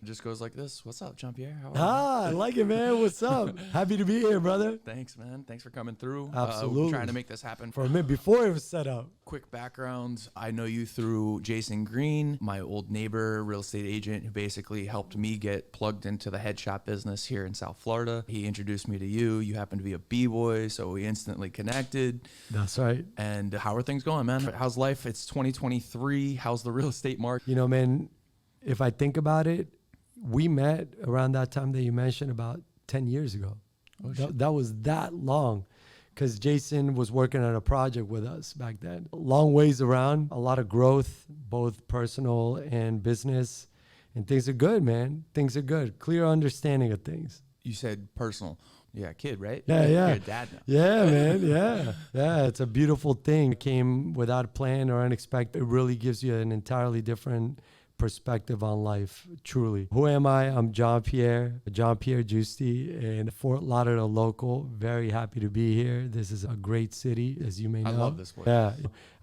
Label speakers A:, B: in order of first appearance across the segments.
A: It just goes like this. What's up, Gianpierre? How are
B: I like it, man. What's up? Happy to be here, brother.
A: Thanks, man. Thanks for coming through.
B: Absolutely.
A: We're trying to make this happen.
B: For a minute before it was set up.
A: Quick background. I know you through Jason Green, my old neighbor, real estate agent, who basically helped me get plugged into the headshot business here in South Florida. He introduced me to you. You happen to be a B-boy, so we instantly connected.
B: That's right.
A: And how are things going, man? How's life? It's 2023. How's the real estate market?
B: You know, man, if I think about it, we met around that time that you mentioned about 10 years ago.
A: Oh,
B: that was that long, because Jason was working on a project with us back then. Long ways around, a lot of growth, both personal and business. And things are good, man. Things are good. Clear understanding of things.
A: You said personal. Yeah, kid, right?
B: Yeah.
A: You're a dad now.
B: Yeah, man. Yeah. It's a beautiful thing. It came without a plan or unexpected. It really gives you an entirely different perspective on life, truly. Who am I? I'm Gianpierre Giusti, and Fort Lauderdale local. Very happy to be here. This is a great city, as you may know.
A: I love this place.
B: Yeah.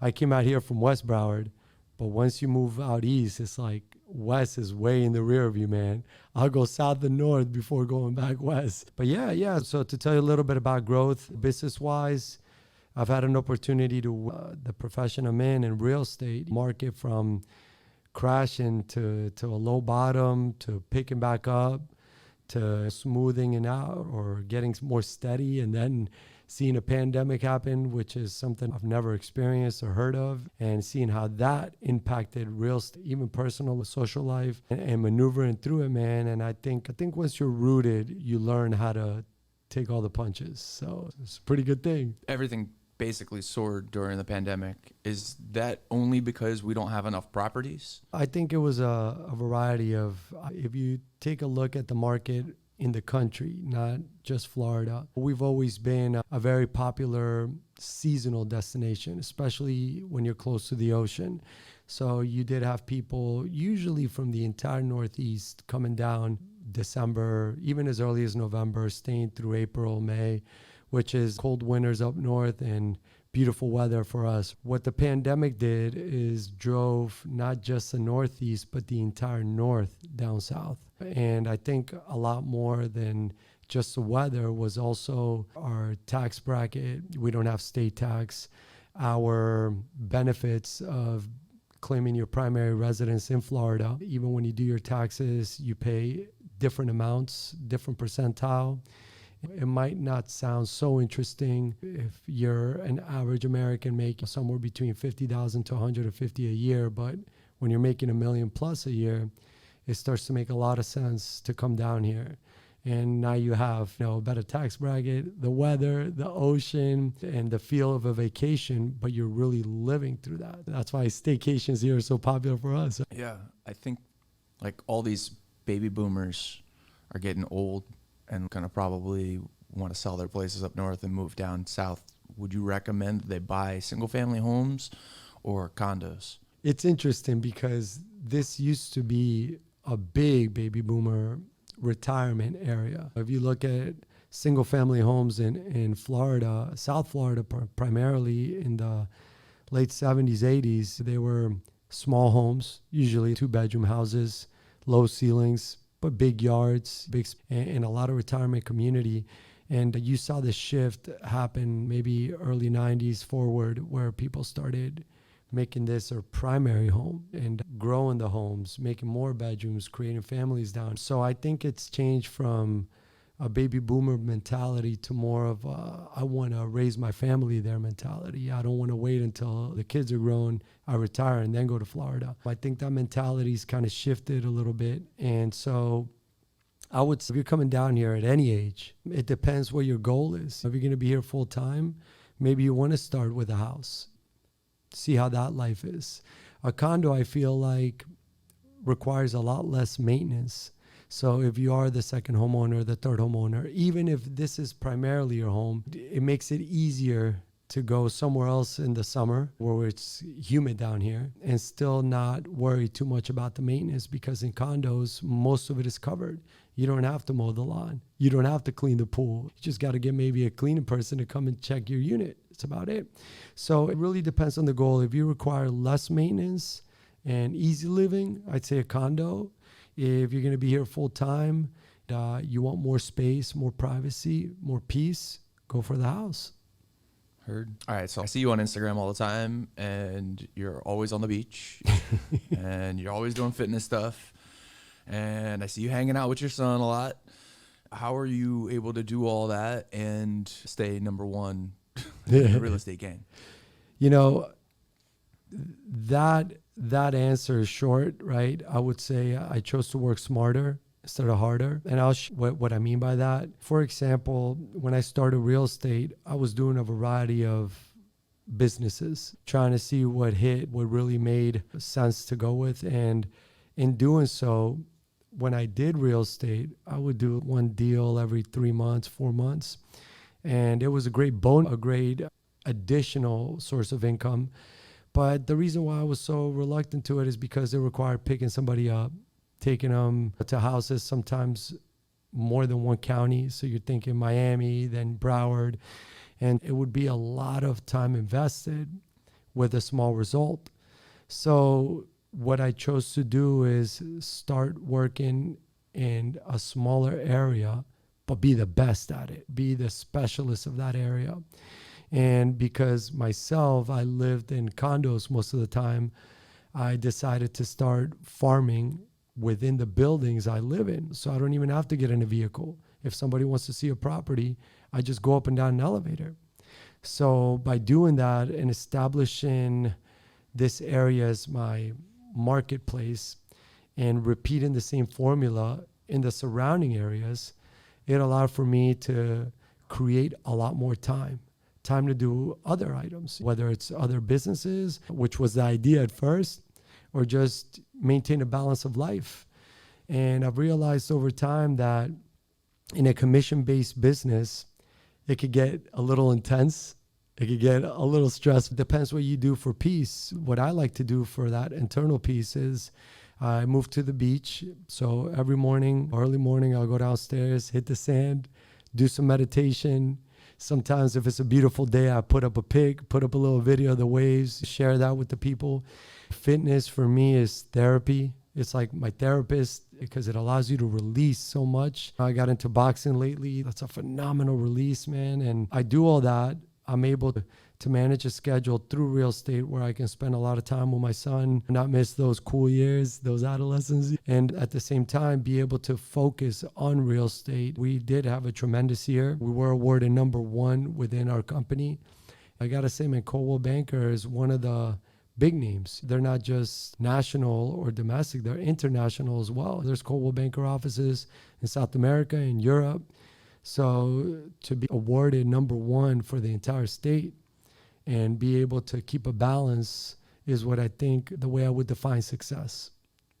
B: I came out here from West Broward, but once you move out east, it's like west is way in the rear of you, man. I'll go south and north before going back west. But yeah. So to tell you a little bit about growth, business-wise, I've had an opportunity to the profession I'm in real estate market, from crashing to a low bottom, to picking back up, to smoothing it out or getting more steady, and then seeing a pandemic happen, which is something I've never experienced or heard of, and seeing how that impacted real estate, even personal, social life, and maneuvering through it, man. And I think once you're rooted, you learn how to take all the punches. So it's a pretty good thing.
A: Everything basically soared during the pandemic. Is that only because we don't have enough properties?
B: I think it was a variety of, if you take a look at the market in the country, not just Florida, we've always been a very popular seasonal destination, especially when you're close to the ocean. So you did have people usually from the entire Northeast coming down December, even as early as November, staying through April, May, which is cold winters up north and beautiful weather for us. What the pandemic did is drove not just the Northeast, but the entire North down south. And I think a lot more than just the weather was also our tax bracket. We don't have state tax. Our benefits of claiming your primary residence in Florida, even when you do your taxes, you pay different amounts, different percentile. It might not sound so interesting if you're an average American making somewhere between $50,000 to $150,000 a year, but when you're making $1 million plus a year, it starts to make a lot of sense to come down here. And now you have, a better tax bracket, the weather, the ocean, and the feel of a vacation, but you're really living through that. That's why staycations here are so popular for us.
A: Yeah, I think like all these baby boomers are getting old and gonna probably want to sell their places up north and move down south. Would you recommend that they buy single family homes or condos?
B: It's interesting because this used to be a big baby boomer retirement area. If you look at single family homes in Florida, South Florida primarily, in the late 70s, 80s, they were small homes, usually 2-bedroom houses, low ceilings, but big yards, and a lot of retirement community. And you saw this shift happen maybe early 90s forward, where people started making this their primary home and growing the homes, making more bedrooms, creating families down. So I think it's changed from a baby boomer mentality to more of a, I want to raise my family there mentality. I don't want to wait until the kids are grown, I retire and then go to Florida. I think that mentality's kind of shifted a little bit. And so I would say if you're coming down here at any age, it depends what your goal is. If you're going to be here full time, maybe you want to start with a house, see how that life is. A condo, I feel like, requires a lot less maintenance. So if you are the second homeowner, the third homeowner, even if this is primarily your home, it makes it easier to go somewhere else in the summer where it's humid down here and still not worry too much about the maintenance, because in condos, most of it is covered. You don't have to mow the lawn. You don't have to clean the pool. You just got to get maybe a cleaning person to come and check your unit. That's about it. So it really depends on the goal. If you require less maintenance and easy living, I'd say a condo. If you're going to be here full time, you want more space, more privacy, more peace, go for the house.
A: Heard. All right, so I see you on Instagram all the time, and you're always on the beach, and you're always doing fitness stuff, and I see you hanging out with your son a lot. How are you able to do all that and stay number one in the real estate game?
B: You know, that answer is short, right? I would say I chose to work smarter instead of harder. And what I mean by that. For example, when I started real estate, I was doing a variety of businesses, trying to see what really made sense to go with. And in doing so, when I did real estate, I would do one deal every 3 months, 4 months. And it was a great additional source of income. But the reason why I was so reluctant to it is because it required picking somebody up, taking them to houses, sometimes more than one county. So you're thinking Miami, then Broward. And it would be a lot of time invested with a small result. So what I chose to do is start working in a smaller area, but be the best at it, be the specialist of that area. And because myself, I lived in condos most of the time, I decided to start farming within the buildings I live in. So I don't even have to get in a vehicle. If somebody wants to see a property, I just go up and down an elevator. So by doing that and establishing this area as my marketplace and repeating the same formula in the surrounding areas, it allowed for me to create a lot more time to do other items, whether it's other businesses, which was the idea at first, or just maintain a balance of life. And I've realized over time that in a commission-based business, it could get a little intense. It could get a little stressful. It depends what you do for peace. What I like to do for that internal piece is I move to the beach. So every morning, early morning, I'll go downstairs, hit the sand, do some meditation. Sometimes if it's a beautiful day, I put up a little video of the waves, share that with the people. Fitness for me is therapy. It's like my therapist because it allows you to release so much. I got into boxing lately. That's a phenomenal release, man. And I do all that. I'm able to manage a schedule through real estate where I can spend a lot of time with my son, not miss those cool years, those adolescents, and at the same time be able to focus on real estate. We did have a tremendous year. We were awarded number 1 within our company. I got to say, man, Coldwell Banker is one of the big names. They're not just national or domestic, they're international as well. There's Coldwell Banker offices in South America and Europe. So to be awarded number 1 for the entire state and be able to keep a balance is what I think the way I would define success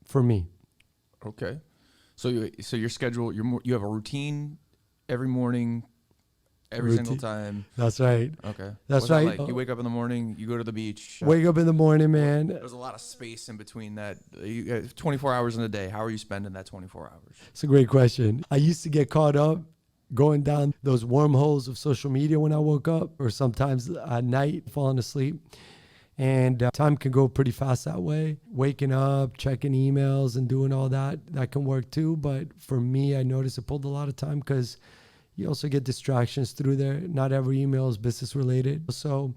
B: for me.
A: Okay. So your schedule, you have a routine every morning, every single time.
B: That's right.
A: Okay.
B: That's
A: What's that
B: right.
A: like? You wake up in the morning, you go to the beach.
B: Wake up in the morning, man.
A: There's a lot of space in between that. You got 24 hours in a day. How are you spending that 24 hours?
B: It's a great question. I used to get caught up going down those wormholes of social media when I woke up, or sometimes at night falling asleep. And time can go pretty fast that way. Waking up, checking emails and doing all that can work too. But for me, I noticed it pulled a lot of time because you also get distractions through there. Not every email is business related. So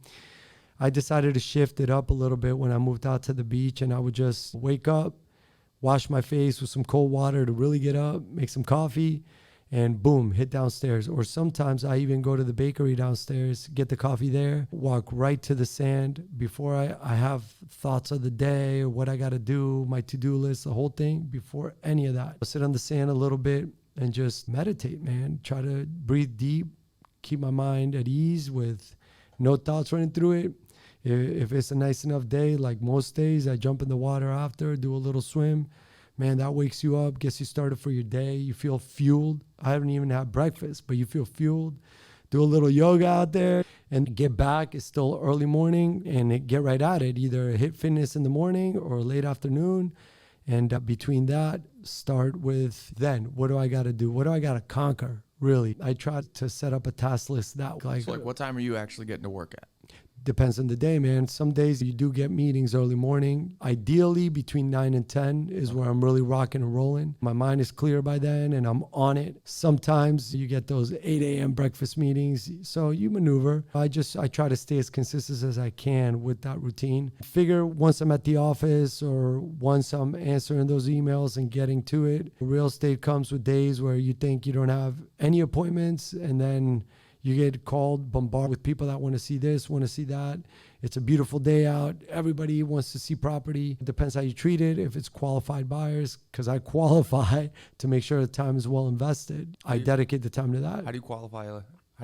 B: I decided to shift it up a little bit when I moved out to the beach, and I would just wake up, wash my face with some cold water to really get up, make some coffee, and boom, hit downstairs. Or sometimes I even go to the bakery downstairs, get the coffee there, walk right to the sand before I have thoughts of the day or what I got to do, my to-do list, the whole thing. Before any of that, I'll sit on the sand a little bit and just meditate, man. Try to breathe deep, keep my mind at ease with no thoughts running through it. If it's a nice enough day, like most days, I jump in the water after, do a little swim. Man, that wakes you up, gets you started for your day. You feel fueled. I haven't even had breakfast, but you feel fueled. Do a little yoga out there and get back. It's still early morning and get right at it. Either hit fitness in the morning or late afternoon. And between that, start with then, what do I got to do? What do I got to conquer, really? I try to set up a task list that
A: So like what time are you actually getting to work at?
B: depends on the day, man. Some days you do get meetings early morning. Ideally, between 9 and 10 is where I'm really rocking and rolling. My mind is clear by then and I'm on it. Sometimes you get those 8 a.m. breakfast meetings. So you maneuver. I try to stay as consistent as I can with that routine. Figure once I'm at the office or once I'm answering those emails and getting to it, real estate comes with days where you think you don't have any appointments, and then you get called, bombarded with people that want to see this, want to see that. It's a beautiful day out. Everybody wants to see property. It depends how you treat it. If it's qualified buyers, because I qualify to make sure the time is well invested. I dedicate the time to that.
A: How do you qualify?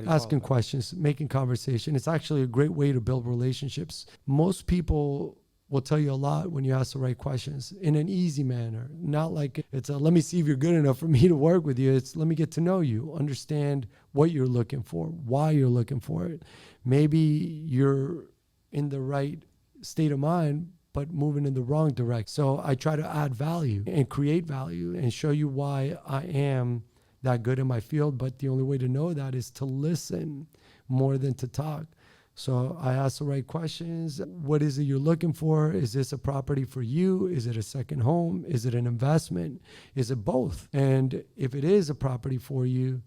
B: Asking questions, making conversation. It's actually a great way to build relationships. Most people will tell you a lot when you ask the right questions in an easy manner. Not like it's a, let me see if you're good enough for me to work with you. It's let me get to know you, understand what you're looking for, why you're looking for it. Maybe you're in the right state of mind, but moving in the wrong direction. So I try to add value and create value and show you why I am that good in my field. But the only way to know that is to listen more than to talk. So I ask the right questions. What is it you're looking for? Is this a property for you? Is it a second home? Is it an investment? Is it both? And if it is a property for you,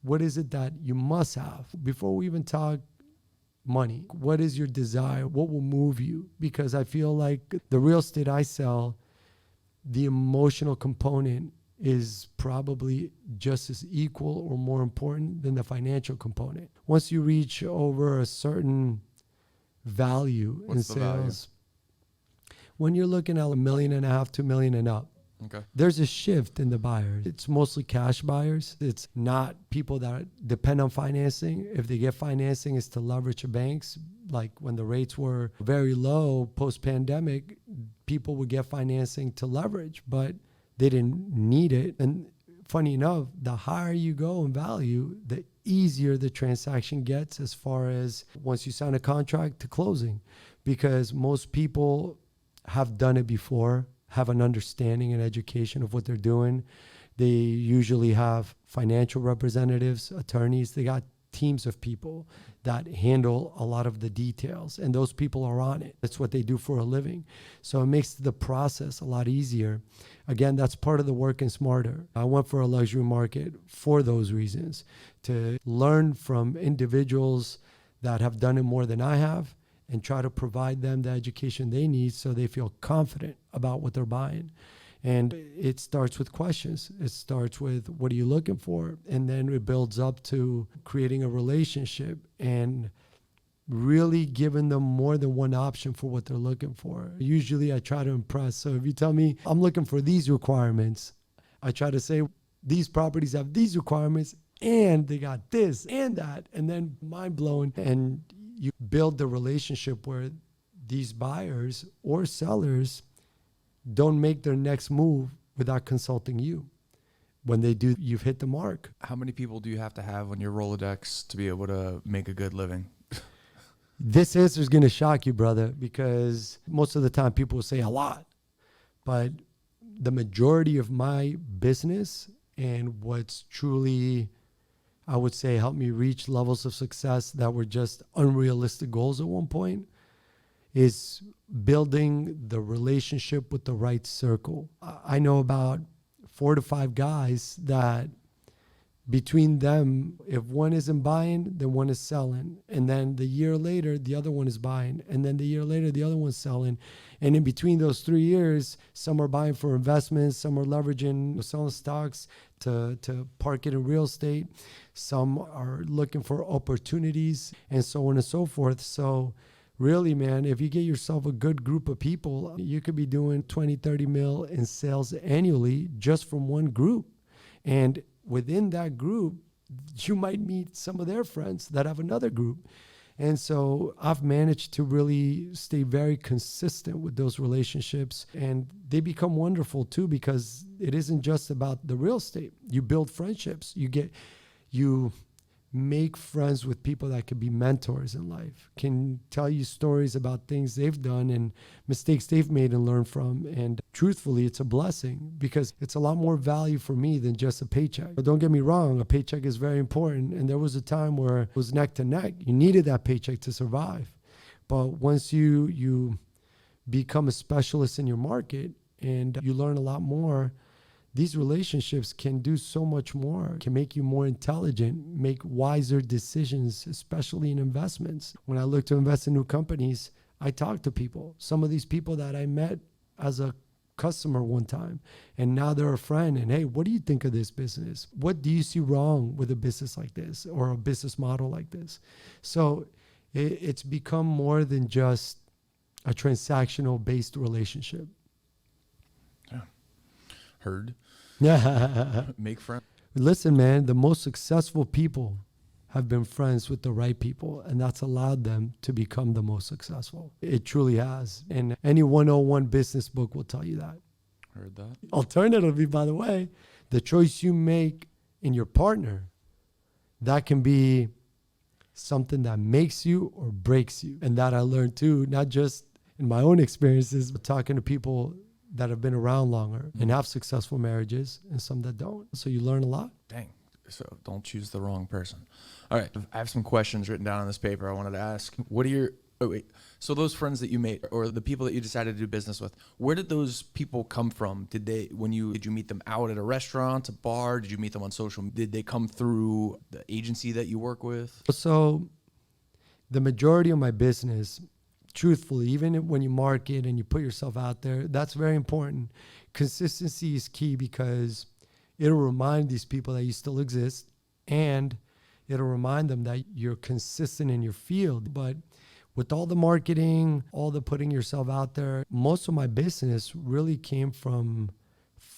B: what is it that you must have? Before we even talk money, what is your desire? What will move you? Because I feel like the real estate I sell, the emotional component is probably just as equal or more important than the financial component. Once you reach over a certain value in sales, when you're looking at $1.5 million, $2 million and up, there's a shift in the buyers. It's mostly cash buyers. It's not people that depend on financing. If they get financing, it's to leverage the banks. Like when the rates were very low post-pandemic, people would get financing to leverage, but they didn't need it. And funny enough, the higher you go in value, the easier the transaction gets as far as once you sign a contract to closing, because most people have done it before, have an understanding and education of what they're doing. They usually have financial representatives, attorneys. They got teams of people that handle a lot of the details, and those people are on it. That's what they do for a living. So it makes the process a lot easier. Again, that's part of the working smarter. I went for a luxury market for those reasons, to learn from individuals that have done it more than I have and try to provide them the education they need so they feel confident about what they're buying. And it starts with questions. It starts with, what are you looking for? And then it builds up to creating a relationship and really giving them more than one option for what they're looking for. Usually I try to impress. So if you tell me I'm looking for these requirements, I try to say these properties have these requirements and they got this and that, and then mind blowing. And you build the relationship where these buyers or sellers don't make their next move without consulting you. When they do, you've hit the mark.
A: How many people do you have to have on your Rolodex to be able to make a good living?
B: This answer is going to shock you, brother, because most of the time people will say a lot. But the majority of my business and what's truly, I would say, helped me reach levels of success that were just unrealistic goals at one point is building the relationship with the right circle. I know about 4 to 5 guys that between them, if one isn't buying, then one is selling. And then the year later, the other one is buying. And then the year later, the other one's selling. And in between those 3 years, some are buying for investments, some are leveraging, selling stocks to park it in real estate. Some are looking for opportunities and so on and so forth. So really, man, if you get yourself a good group of people, you could be doing 20, 30 mil in sales annually just from one group. And within that group, you might meet some of their friends that have another group. And so I've managed to really stay very consistent with those relationships, and they become wonderful too, because it isn't just about the real estate. You build friendships. You make friends with people that could be mentors in life, can tell you stories about things they've done and mistakes they've made and learn from. And truthfully, it's a blessing because it's a lot more value for me than just a paycheck. But don't get me wrong, a paycheck is very important. And there was a time where it was neck to neck. You needed that paycheck to survive. But once you become a specialist in your market and you learn a lot more, these relationships can do so much more, can make you more intelligent, make wiser decisions, especially in investments. When I look to invest in new companies, I talk to people. Some of these people that I met as a customer one time, and now they're a friend. And hey, what do you think of this business? What do you see wrong with a business like this or a business model like this? So it's become more than just a transactional based relationship.
A: Yeah. Heard.
B: Yeah.
A: Make friends.
B: Listen, man, the most successful people have been friends with the right people, and that's allowed them to become the most successful. It truly has. And any 101 business book will tell you that.
A: Heard that.
B: Alternatively, by the way, the choice you make in your partner, that can be something that makes you or breaks you. And that I learned too, not just in my own experiences, but talking to people that have been around longer and have successful marriages and some that don't. So you learn a lot.
A: Dang. So don't choose the wrong person. All right. I have some questions written down on this paper I wanted to ask. What are your, so those friends that you made or the people that you decided to do business with, where did those people come from? Did you meet them out at a restaurant, a bar? Did you meet them on social? Did they come through the agency that you work with?
B: So the majority of my business, truthfully, even when you market and you put yourself out there, that's very important. Consistency is key because it'll remind these people that you still exist, and it'll remind them that you're consistent in your field. But with all the marketing, all the putting yourself out there, most of my business really came from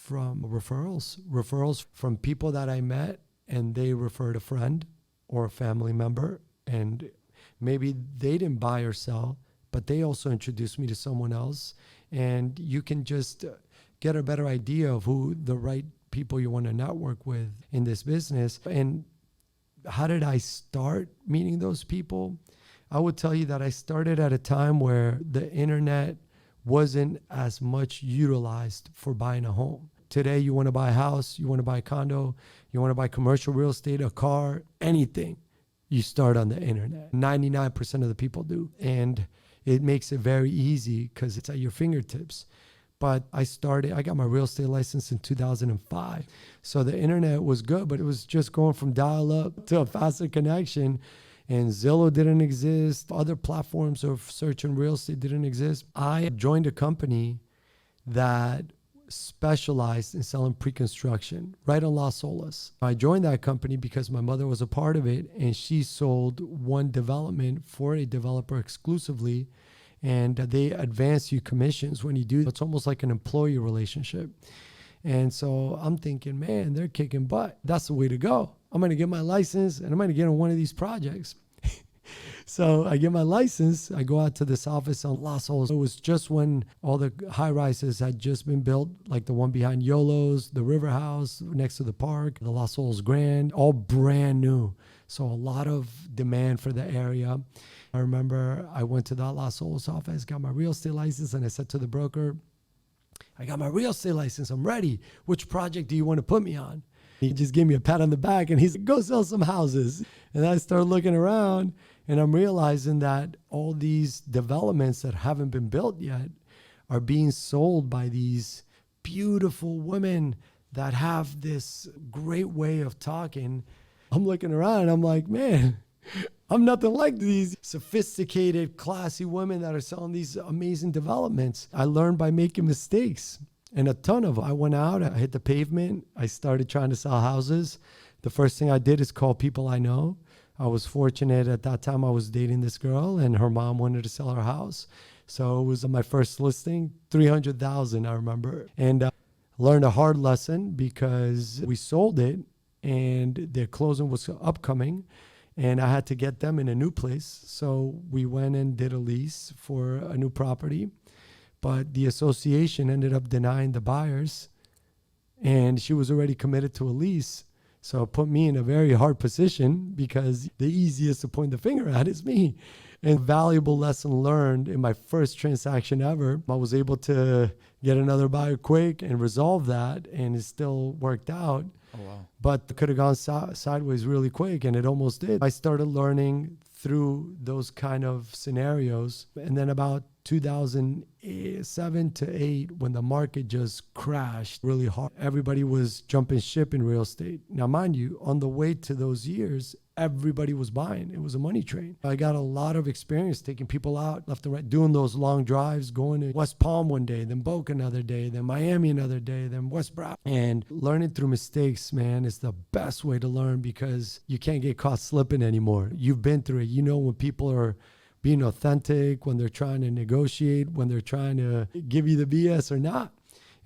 B: referrals from people that I met, and they referred a friend or a family member, and maybe they didn't buy or sell, but they also introduced me to someone else. And you can just get a better idea of who the right people you want to network with in this business. And how did I start meeting those people? I would tell you that I started at a time where the internet wasn't as much utilized for buying a home. Today, you want to buy a house, you want to buy a condo, you want to buy commercial real estate, a car, anything, you start on the internet. 99% of the people do. And it makes it very easy because it's at your fingertips. But I got my real estate license in 2005. So the internet was good, but it was just going from dial-up to a faster connection. And Zillow didn't exist. Other platforms of searching real estate didn't exist. I joined a company that specialized in selling pre-construction right on Las Olas. I joined that company because my mother was a part of it, and she sold one development for a developer exclusively. And they advance you commissions when you do. It's almost like an employee relationship. And so I'm thinking, man, they're kicking butt. That's the way to go. I'm going to get my license and I'm going to get on one of these projects. So I get my license. I go out to this office on Las Olas. It was just when all the high rises had just been built, like the one behind Yolo's, the River House next to the park, the Las Olas Grand, all brand new. So a lot of demand for the area. I remember I went to that Las Olas office, got my real estate license, and I said to the broker, I got my real estate license. I'm ready. Which project do you want to put me on? He just gave me a pat on the back and he said, go sell some houses. And I started looking around and I'm realizing that all these developments that haven't been built yet are being sold by these beautiful women that have this great way of talking. I'm looking around and I'm like, man, I'm nothing like these sophisticated, classy women that are selling these amazing developments. I learned by making mistakes, and a ton of them. I went out, I hit the pavement, I started trying to sell houses. The first thing I did is call people I know. I was fortunate at that time I was dating this girl, and her mom wanted to sell her house. So it was my first listing, $300,000, I remember. And learned a hard lesson because we sold it, and their closing was upcoming. And I had to get them in a new place. So we went and did a lease for a new property. But the association ended up denying the buyers. And she was already committed to a lease. So it put me in a very hard position because the easiest to point the finger at is me. And valuable lesson learned in my first transaction ever. I was able to get another buyer quick and resolve that. And it still worked out.
A: Oh, wow.
B: But it could have gone sideways really quick, and it almost did. I started learning through those kind of scenarios. And then about 2007 to 8, when the market just crashed really hard, everybody was jumping ship in real estate. Now, mind you, on the way to those years, everybody was buying. It was a money train. I got a lot of experience taking people out left and right, doing those long drives, going to West Palm one day, then Boca another day, then Miami another day, then West Brow. And learning through mistakes, man, is the best way to learn, because you can't get caught slipping anymore. You've been through it. You know when people are being authentic, when they're trying to negotiate, when they're trying to give you the BS or not.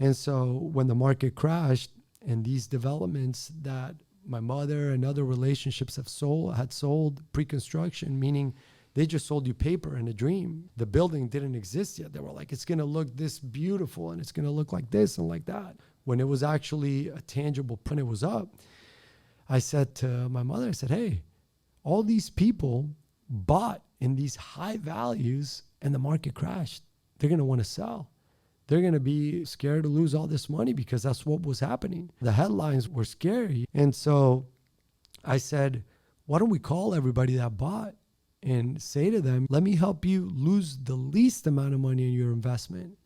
B: And so when the market crashed and these developments that my mother and other relationships had sold pre-construction, meaning they just sold you paper and a dream. The building didn't exist yet. They were like, it's going to look this beautiful and it's going to look like this and like that. When it was actually a tangible, when it was up, I said to my mother, I said, hey, all these people bought in these high values and the market crashed. They're going to want to sell. They're going to be scared to lose all this money, because that's what was happening. The headlines were scary. And so I said, why don't we call everybody that bought and say to them, let me help you lose the least amount of money in your investment.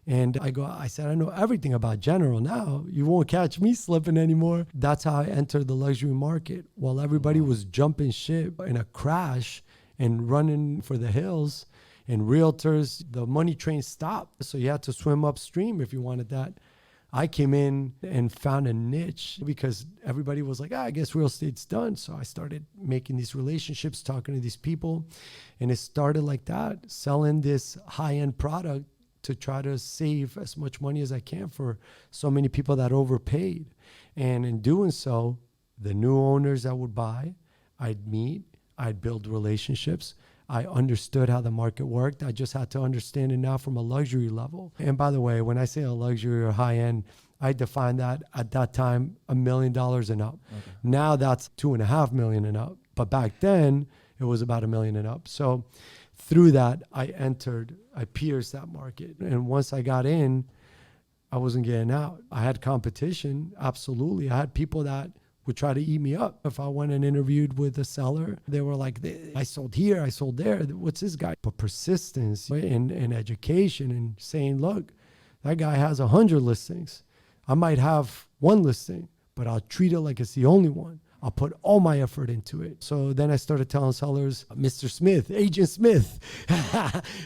B: And I said, I know everything about General now. You won't catch me slipping anymore. That's how I entered the luxury market. While everybody was jumping ship in a crash and running for the hills, and realtors, the money train stopped. So you had to swim upstream if you wanted that. I came in and found a niche, because everybody was like, I guess real estate's done. So I started making these relationships, talking to these people. And it started like that, selling this high-end product to try to save as much money as I can for so many people that overpaid. And in doing so, the new owners that would buy, I'd meet, I'd build relationships. I understood how the market worked. I just had to understand it now from a luxury level. And by the way, when I say a luxury or high end, I define that at that time $1 million and up. Okay. Now that's $2.5 million and up. But back then it was about $1 million and up. So through that, I pierced that market. And once I got in, I wasn't getting out. I had competition. Absolutely. I had people that would try to eat me up. If I went and interviewed with a seller, they were like, I sold here, I sold there. What's this guy? But persistence and education and saying, look, that guy has 100 listings. I might have one listing, but I'll treat it like it's the only one. I'll put all my effort into it. So then I started telling sellers, Mr. Smith, Agent Smith,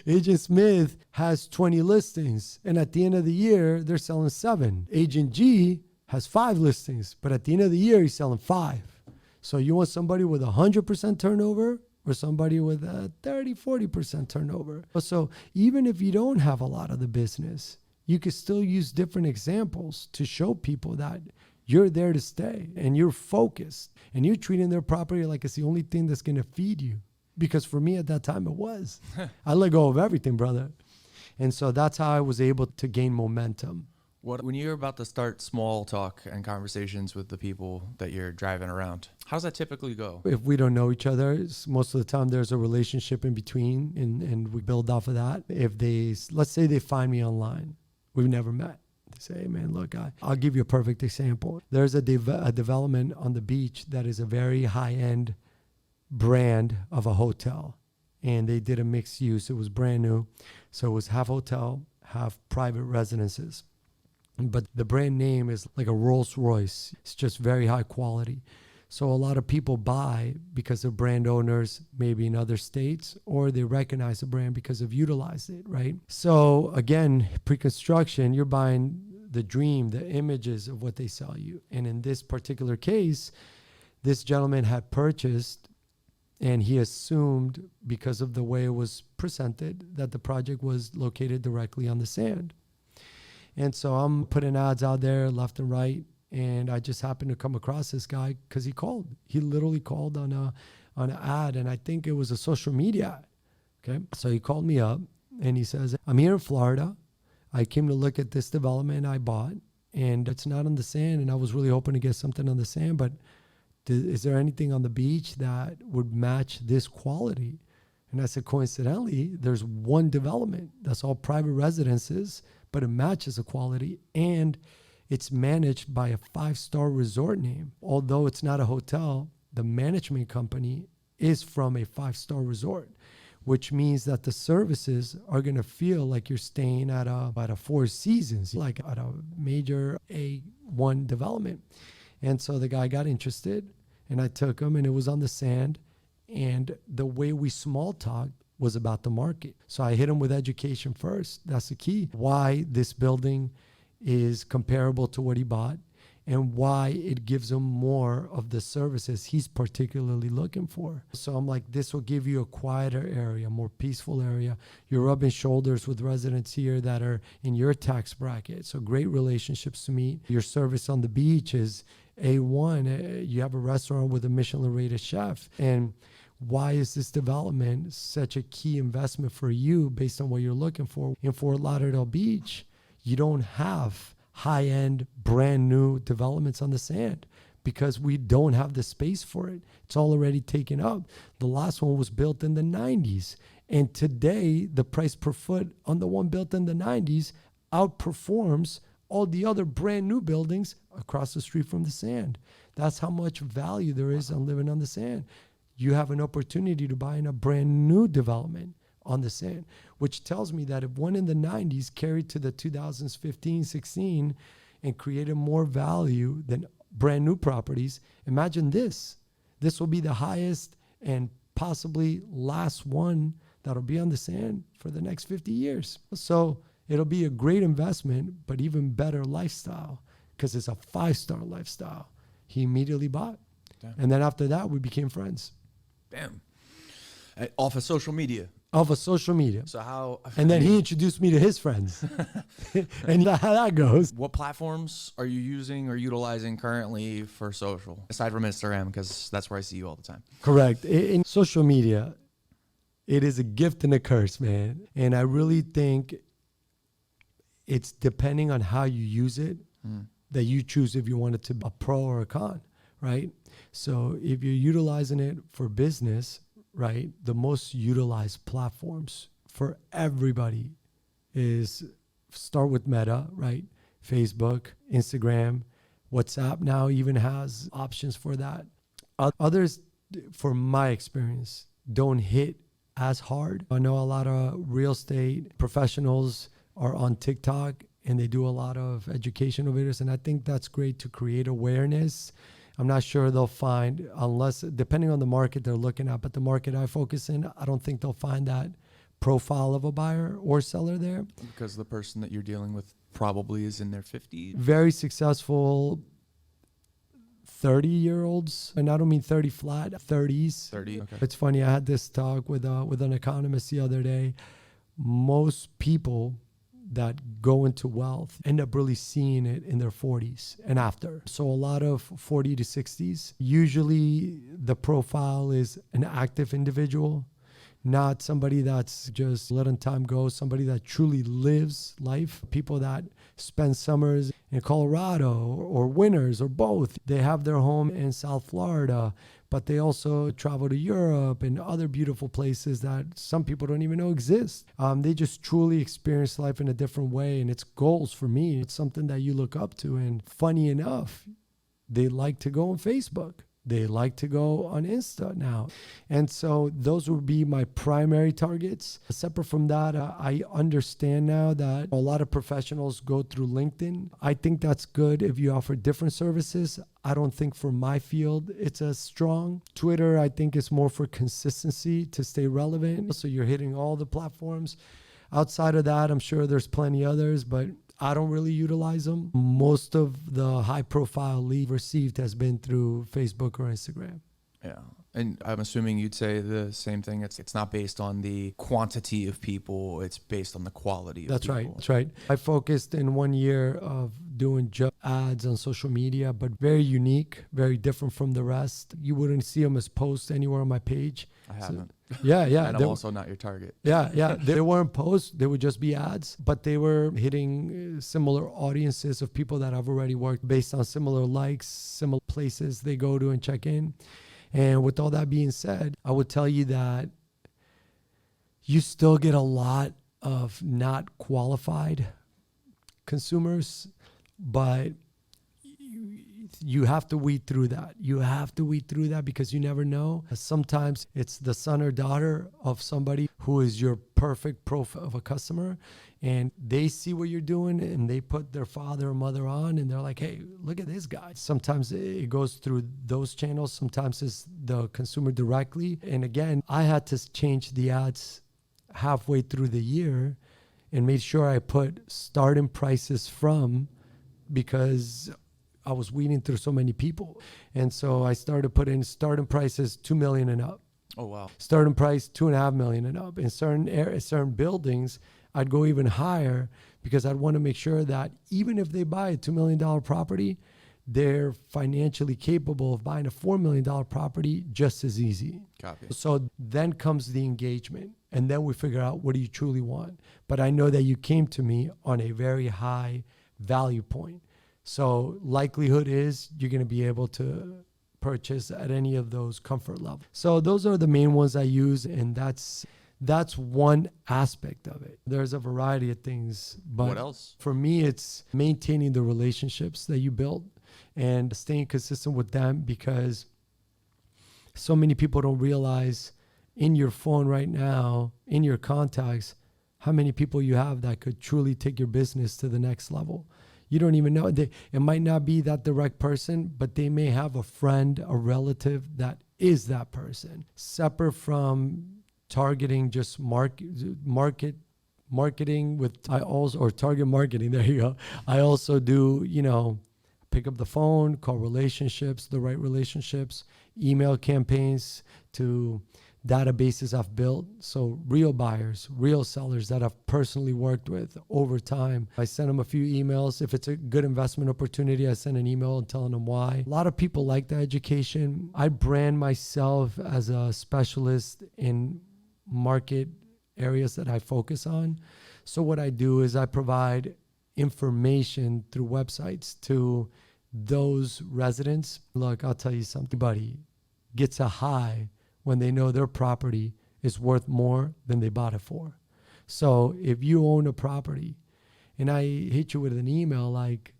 B: Agent Smith has 20 listings. And at the end of the year, they're selling 7. Agent G has 5 listings, but at the end of the year, he's selling 5. So you want somebody with 100% turnover or somebody with a 30-40% turnover? So even if you don't have a lot of the business, you could still use different examples to show people that you're there to stay and you're focused and you're treating their property like it's the only thing that's going to feed you. Because for me at that time, it was. I let go of everything, brother. And so that's how I was able to gain momentum.
A: When you're about to start small talk and conversations with the people that you're driving around, how's that typically go?
B: If we don't know each other, most of the time there's a relationship in between and we build off of that. Let's say they find me online, we've never met. They say, hey man, look, I'll give you a perfect example. There's a development on the beach that is a very high-end brand of a hotel. And they did a mixed use. It was brand new. So it was half hotel, half private residences. But the brand name is like a Rolls Royce. It's just very high quality. So a lot of people buy because they're brand owners, maybe in other states, or they recognize the brand because they've utilized it, right? So again, pre-construction, you're buying the dream, the images of what they sell you. And in this particular case, this gentleman had purchased, and he assumed because of the way it was presented that the project was located directly on the sand. And so I'm putting ads out there left and right. And I just happened to come across this guy because he called. He literally called on an ad. And I think it was a social media ad. Okay. So he called me up and he says, I'm here in Florida. I came to look at this development I bought and it's not on the sand. And I was really hoping to get something on the sand, but is there anything on the beach that would match this quality? And I said, coincidentally, there's one development that's all private residences, but it matches the quality and it's managed by a 5-star resort name. Although it's not a hotel, the management company is from a 5-star resort, which means that the services are going to feel like you're staying at a Four Seasons, like at a major A1 development. And so the guy got interested, and I took him, and it was on the sand. And the way we small talked was about the market. So I hit him with education first. That's the key. Why this building is comparable to what he bought, and why it gives him more of the services he's particularly looking for. So I'm like, this will give you a quieter area, more peaceful area. You're rubbing shoulders with residents here that are in your tax bracket. So great relationships to meet. Your service on the beach is A1. You have a restaurant with a Michelin-rated chef. And why is this development such a key investment for you based on what you're looking for? In Fort Lauderdale Beach, you don't have high-end, brand new developments on the sand because we don't have the space for it. It's all already taken up. The last one was built in the 90s. And today, the price per foot on the one built in the 90s outperforms all the other brand new buildings across the street from the sand. That's how much value there is on living on the sand. You have an opportunity to buy in a brand new development on the sand, which tells me that if one in the 90s carried to the 2000s, 15, 16, and created more value than brand new properties, imagine this. This will be the highest and possibly last one that'll be on the sand for the next 50 years. So it'll be a great investment, but even better lifestyle because it's a 5-star lifestyle. He immediately bought. Damn. And then after that, we became friends.
A: Damn. Off of social media.
B: Off of social media.
A: So how?
B: And then he introduced me to his friends. And how that goes.
A: What platforms are you using or utilizing currently for social? Aside from Instagram, because that's where I see you all the time.
B: Correct. In social media, it is a gift and a curse, man. And I really think it's depending on how you use it that you choose if you want it to be a pro or a con, right? So if you're utilizing it for business, right, the most utilized platforms for everybody is start with Meta, right? Facebook, Instagram, WhatsApp now even has options for that. Others, from my experience, don't hit as hard. I know a lot of real estate professionals are on TikTok and they do a lot of educational videos, and I think that's great to create awareness. I'm not sure they'll find, unless, depending on the market they're looking at, but the market I focus in, I don't think they'll find that profile of a buyer or seller there.
A: Because the person that you're dealing with probably is in their 50s.
B: Very successful 30-year-olds, and I don't mean 30 flat, 30s.
A: 30, okay.
B: It's funny, I had this talk with an economist the other day. Most people that go into wealth end up really seeing it in their 40s and after. So a lot of 40 to 60s. Usually the profile is an active individual, not somebody that's just letting time go, somebody that truly lives life. People that spend summers in Colorado or winters or both. They have their home in South Florida, but they also travel to Europe and other beautiful places that some people don't even know exist. They just truly experience life in a different way, and it's goals for me. It's something that you look up to, and funny enough, they like to go on Facebook. They like to go on Insta now. And so those would be my primary targets. Separate from that, I understand now that a lot of professionals go through LinkedIn. I think that's good if you offer different services. I don't think for my field it's as strong. Twitter, I think, is more for consistency to stay relevant. So you're hitting all the platforms. Outside of that, I'm sure there's plenty others, but I don't really utilize them. Most of the high profile lead received has been through Facebook or Instagram.
A: Yeah. And I'm assuming you'd say the same thing. It's not based on the quantity of people. It's based on the quality of
B: That's
A: people.
B: right. That's right. I focused in 1 year of doing just ads on social media, but very unique, very different from the rest. You wouldn't see them as posts anywhere on my page.
A: I haven't.
B: Yeah.
A: And I'm also not your target.
B: Yeah. They weren't posts. They would just be ads, but they were hitting similar audiences of people that I've already worked based on similar likes, similar places they go to and check in. And with all that being said, I would tell you that you still get a lot of not qualified consumers, but you have to weed through that. You have to weed through that because you never know. Sometimes it's the son or daughter of somebody who is your perfect profile of a customer, and they see what you're doing and they put their father or mother on and they're like, hey, look at this guy. Sometimes it goes through those channels. Sometimes it's the consumer directly. And again, I had to change the ads halfway through the year and made sure I put starting prices from, because I was weeding through so many people. And so I started putting starting prices $2 million and up.
A: Oh, wow.
B: Starting price $2.5 million and up. In certain buildings, I'd go even higher because I'd want to make sure that even if they buy a $2 million property, they're financially capable of buying a $4 million property just as easy.
A: Copy.
B: So then comes the engagement, and then we figure out what do you truly want. But I know that you came to me on a very high value point. So likelihood is you're going to be able to purchase at any of those comfort levels. So those are the main ones I use, and that's one aspect of it. There's a variety of things, but
A: what else?
B: For me, it's maintaining the relationships that you build and staying consistent with them, because so many people don't realize in your phone right now, in your contacts, how many people you have that could truly take your business to the next level. You don't even know. It might not be that direct person, but they may have a friend, a relative that is that person. Separate from targeting just marketing with or target marketing. There you go. I also do, pick up the phone, call relationships, the right relationships, email campaigns to databases I've built. So real buyers, real sellers that I've personally worked with over time. I send them a few emails. If it's a good investment opportunity, I send an email telling them why. A lot of people like the education. I brand myself as a specialist in market areas that I focus on. So what I do is I provide information through websites to those residents. Look, I'll tell you something. Everybody gets a high when they know their property is worth more than they bought it for. So if you own a property and I hit you with an email like,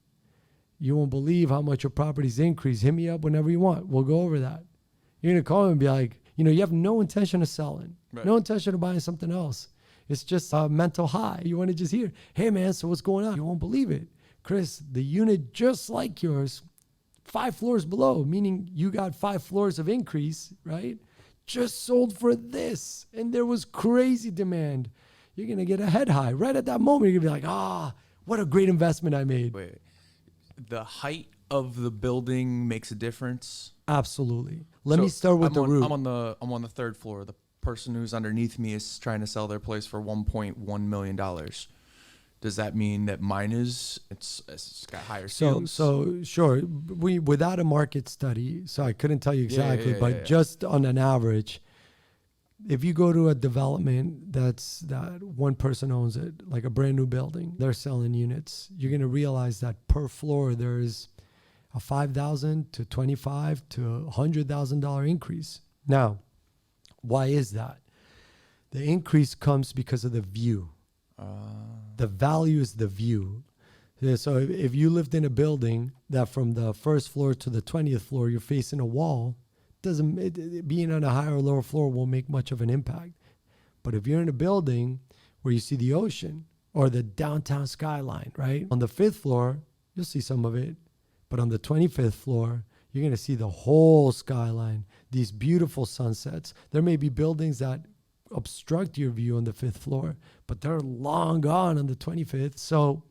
B: you won't believe how much your property's increased, hit me up whenever you want. We'll go over that. You're going to call me and be like, you have no intention of selling, right. No intention of buying something else. It's just a mental high. You want to just hear, hey man, so what's going on? You won't believe it. Chris, the unit just like yours, 5 floors below, meaning you got 5 floors of increase, right? Just sold for this. And there was crazy demand. You're going to get a head high. Right at that moment, you're going to be like, what a great investment I made.
A: Wait. The height of the building makes a difference?
B: Absolutely. Let me start with the roof.
A: I'm on the 3rd floor. The person who's underneath me is trying to sell their place for $1.1 million. Does that mean that mine it's got higher ceilings?
B: So sure, without a market study, so I couldn't tell you exactly, but just on an average, if you go to a development that one person owns it, like a brand new building, they're selling units, you're going to realize that per floor there's a $5,000 to $25,000 to $100,000 increase. Now, why is that? The increase comes because of the view. The value is the view. Yeah, so if you lived in a building that from the 1st floor to the 20th floor, you're facing a wall, being on a higher or lower floor won't make much of an impact. But if you're in a building where you see the ocean or the downtown skyline, right? On the 5th floor, you'll see some of it. But on the 25th floor, you're going to see the whole skyline, these beautiful sunsets. There may be buildings that obstruct your view on the 5th floor, but they're long gone on the 25th. So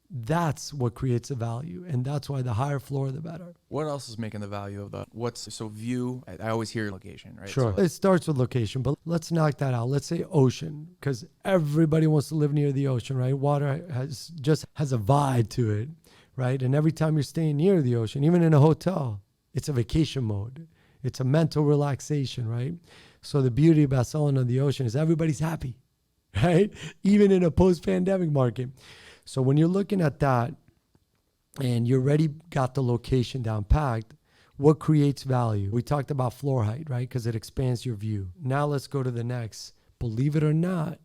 B: that's what creates a value. And that's why the higher floor, the better.
A: What else is making the value of view? I always hear location, right?
B: Sure.
A: So
B: it starts with location, but let's knock that out. Let's say ocean, because everybody wants to live near the ocean, right? Water has a vibe to it, right? And every time you're staying near the ocean, even in a hotel, it's a vacation mode. It's a mental relaxation, right? So the beauty about selling on the ocean is everybody's happy, right? Even in a post-pandemic market. So when you're looking at that and you already got the location down packed, what creates value? We talked about floor height, right? Because it expands your view. Now let's go to the next. Believe it or not,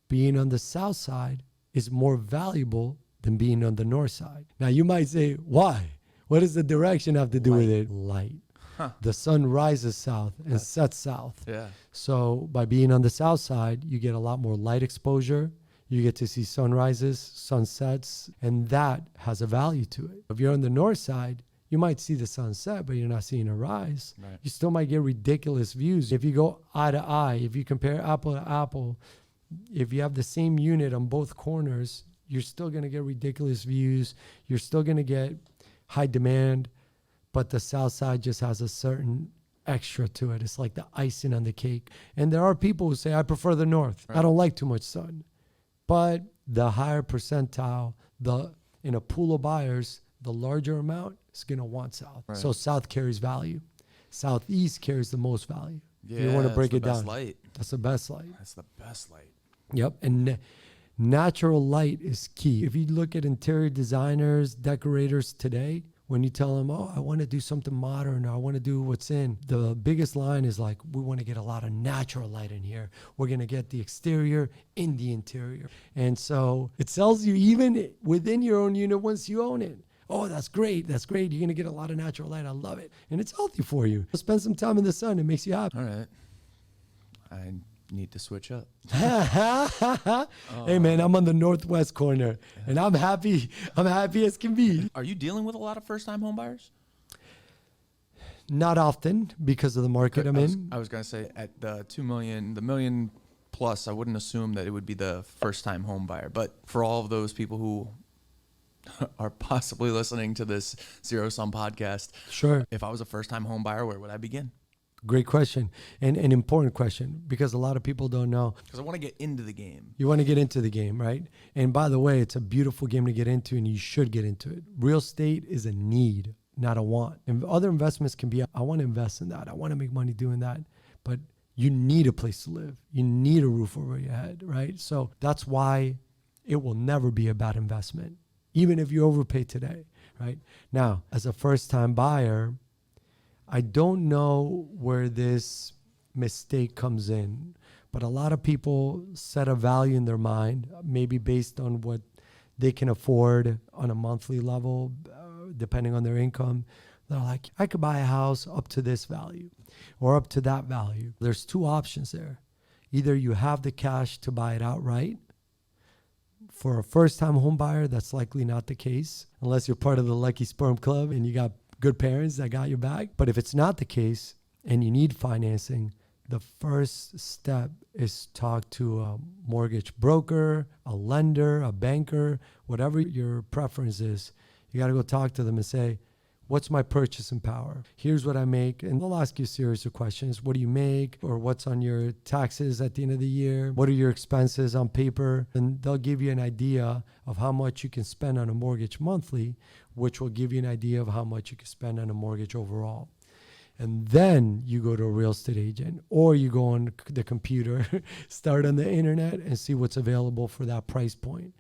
B: being on the south side is more valuable than being on the north side. Now you might say, why? What does the direction have to do with
A: Light.
B: it? Light.
A: Huh.
B: The sun rises south and sets south.
A: Yeah.
B: So by being on the south side, you get a lot more light exposure. You get to see sunrises, sunsets, and that has a value to it. If you're on the north side, you might see the sunset, but you're not seeing a rise.
A: Right.
B: You still might get ridiculous views. If you go eye to eye, if you compare apple to apple, if you have the same unit on both corners, you're still going to get ridiculous views. You're still going to get high demand, but the south side just has a certain extra to it. It's like the icing on the cake. And there are people who say, I prefer the north.
A: Right.
B: I don't like too much sun. But the higher percentile, in a pool of buyers, the larger amount is going to want south.
A: Right.
B: So south carries value. Southeast carries the most value.
A: Yeah.
B: If you want to break it
A: that's
B: down.
A: the best light.
B: That's the best light.
A: That's the best light.
B: Yep. And natural light is key. If you look at interior designers, decorators today, when you tell them, oh, I want to do something modern, or I want to do what's in, the biggest line is like, we want to get a lot of natural light in here. We're going to get the exterior in the interior. And so it sells you even within your own unit once you own it. Oh, that's great. That's great. You're going to get a lot of natural light. I love it. And it's healthy for you. Spend some time in the sun. It makes you happy.
A: All right. I need to switch up.
B: Hey, man, I'm on the northwest corner, and I'm happy. I'm happy as can be.
A: Are you dealing with a lot of first-time home buyers?
B: Not often because of the market I'm in.
A: I was going to say at the 2 million, the million plus, I wouldn't assume that it would be the first-time home buyer. But for all of those people who are possibly listening to this Zero Sum podcast,
B: Sure.
A: if I was a first-time home buyer, where would I begin?
B: Great question, and an important question, because a lot of people don't know.
A: Because I want to get into the game.
B: You want to get into the game, right? And by the way, it's a beautiful game to get into, and you should get into it. Real estate is a need, not a want. And other investments can be, I want to invest in that. I want to make money doing that. But you need a place to live. You need a roof over your head, right? So that's why it will never be a bad investment, even if you overpay today, right? Now, as a first-time buyer, I don't know where this mistake comes in, but a lot of people set a value in their mind, maybe based on what they can afford on a monthly level, depending on their income. They're like, I could buy a house up to this value or up to that value. There's two options there. Either you have the cash to buy it outright. For a first-time home buyer, that's likely not the case, unless you're part of the Lucky Sperm Club and you got good parents that got your back. But if it's not the case and you need financing, the first step is talk to a mortgage broker, a lender, a banker, whatever your preference is. You got to go talk to them and say, what's my purchasing power? Here's what I make. And they'll ask you a series of questions. What do you make? Or what's on your taxes at the end of the year? What are your expenses on paper? And they'll give you an idea of how much you can spend on a mortgage monthly, which will give you an idea of how much you can spend on a mortgage overall. And then you go to a real estate agent, or you go on the computer, start on the internet and see what's available for that price point.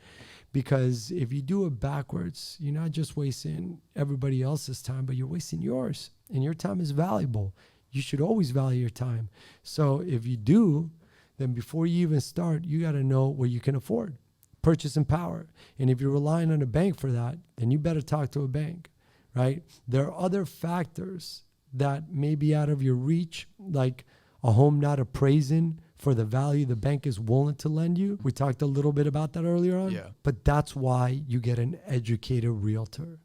B: Because if you do it backwards, you're not just wasting everybody else's time, but you're wasting yours. And your time is valuable. You should always value your time. So if you do, then before you even start, you got to know what you can afford. Purchasing power. And if you're relying on a bank for that, then you better talk to a bank, right? There are other factors that may be out of your reach, like a home not appraising for the value the bank is willing to lend you. We talked a little bit about that earlier on.
A: Yeah.
B: But that's why you get an educated realtor.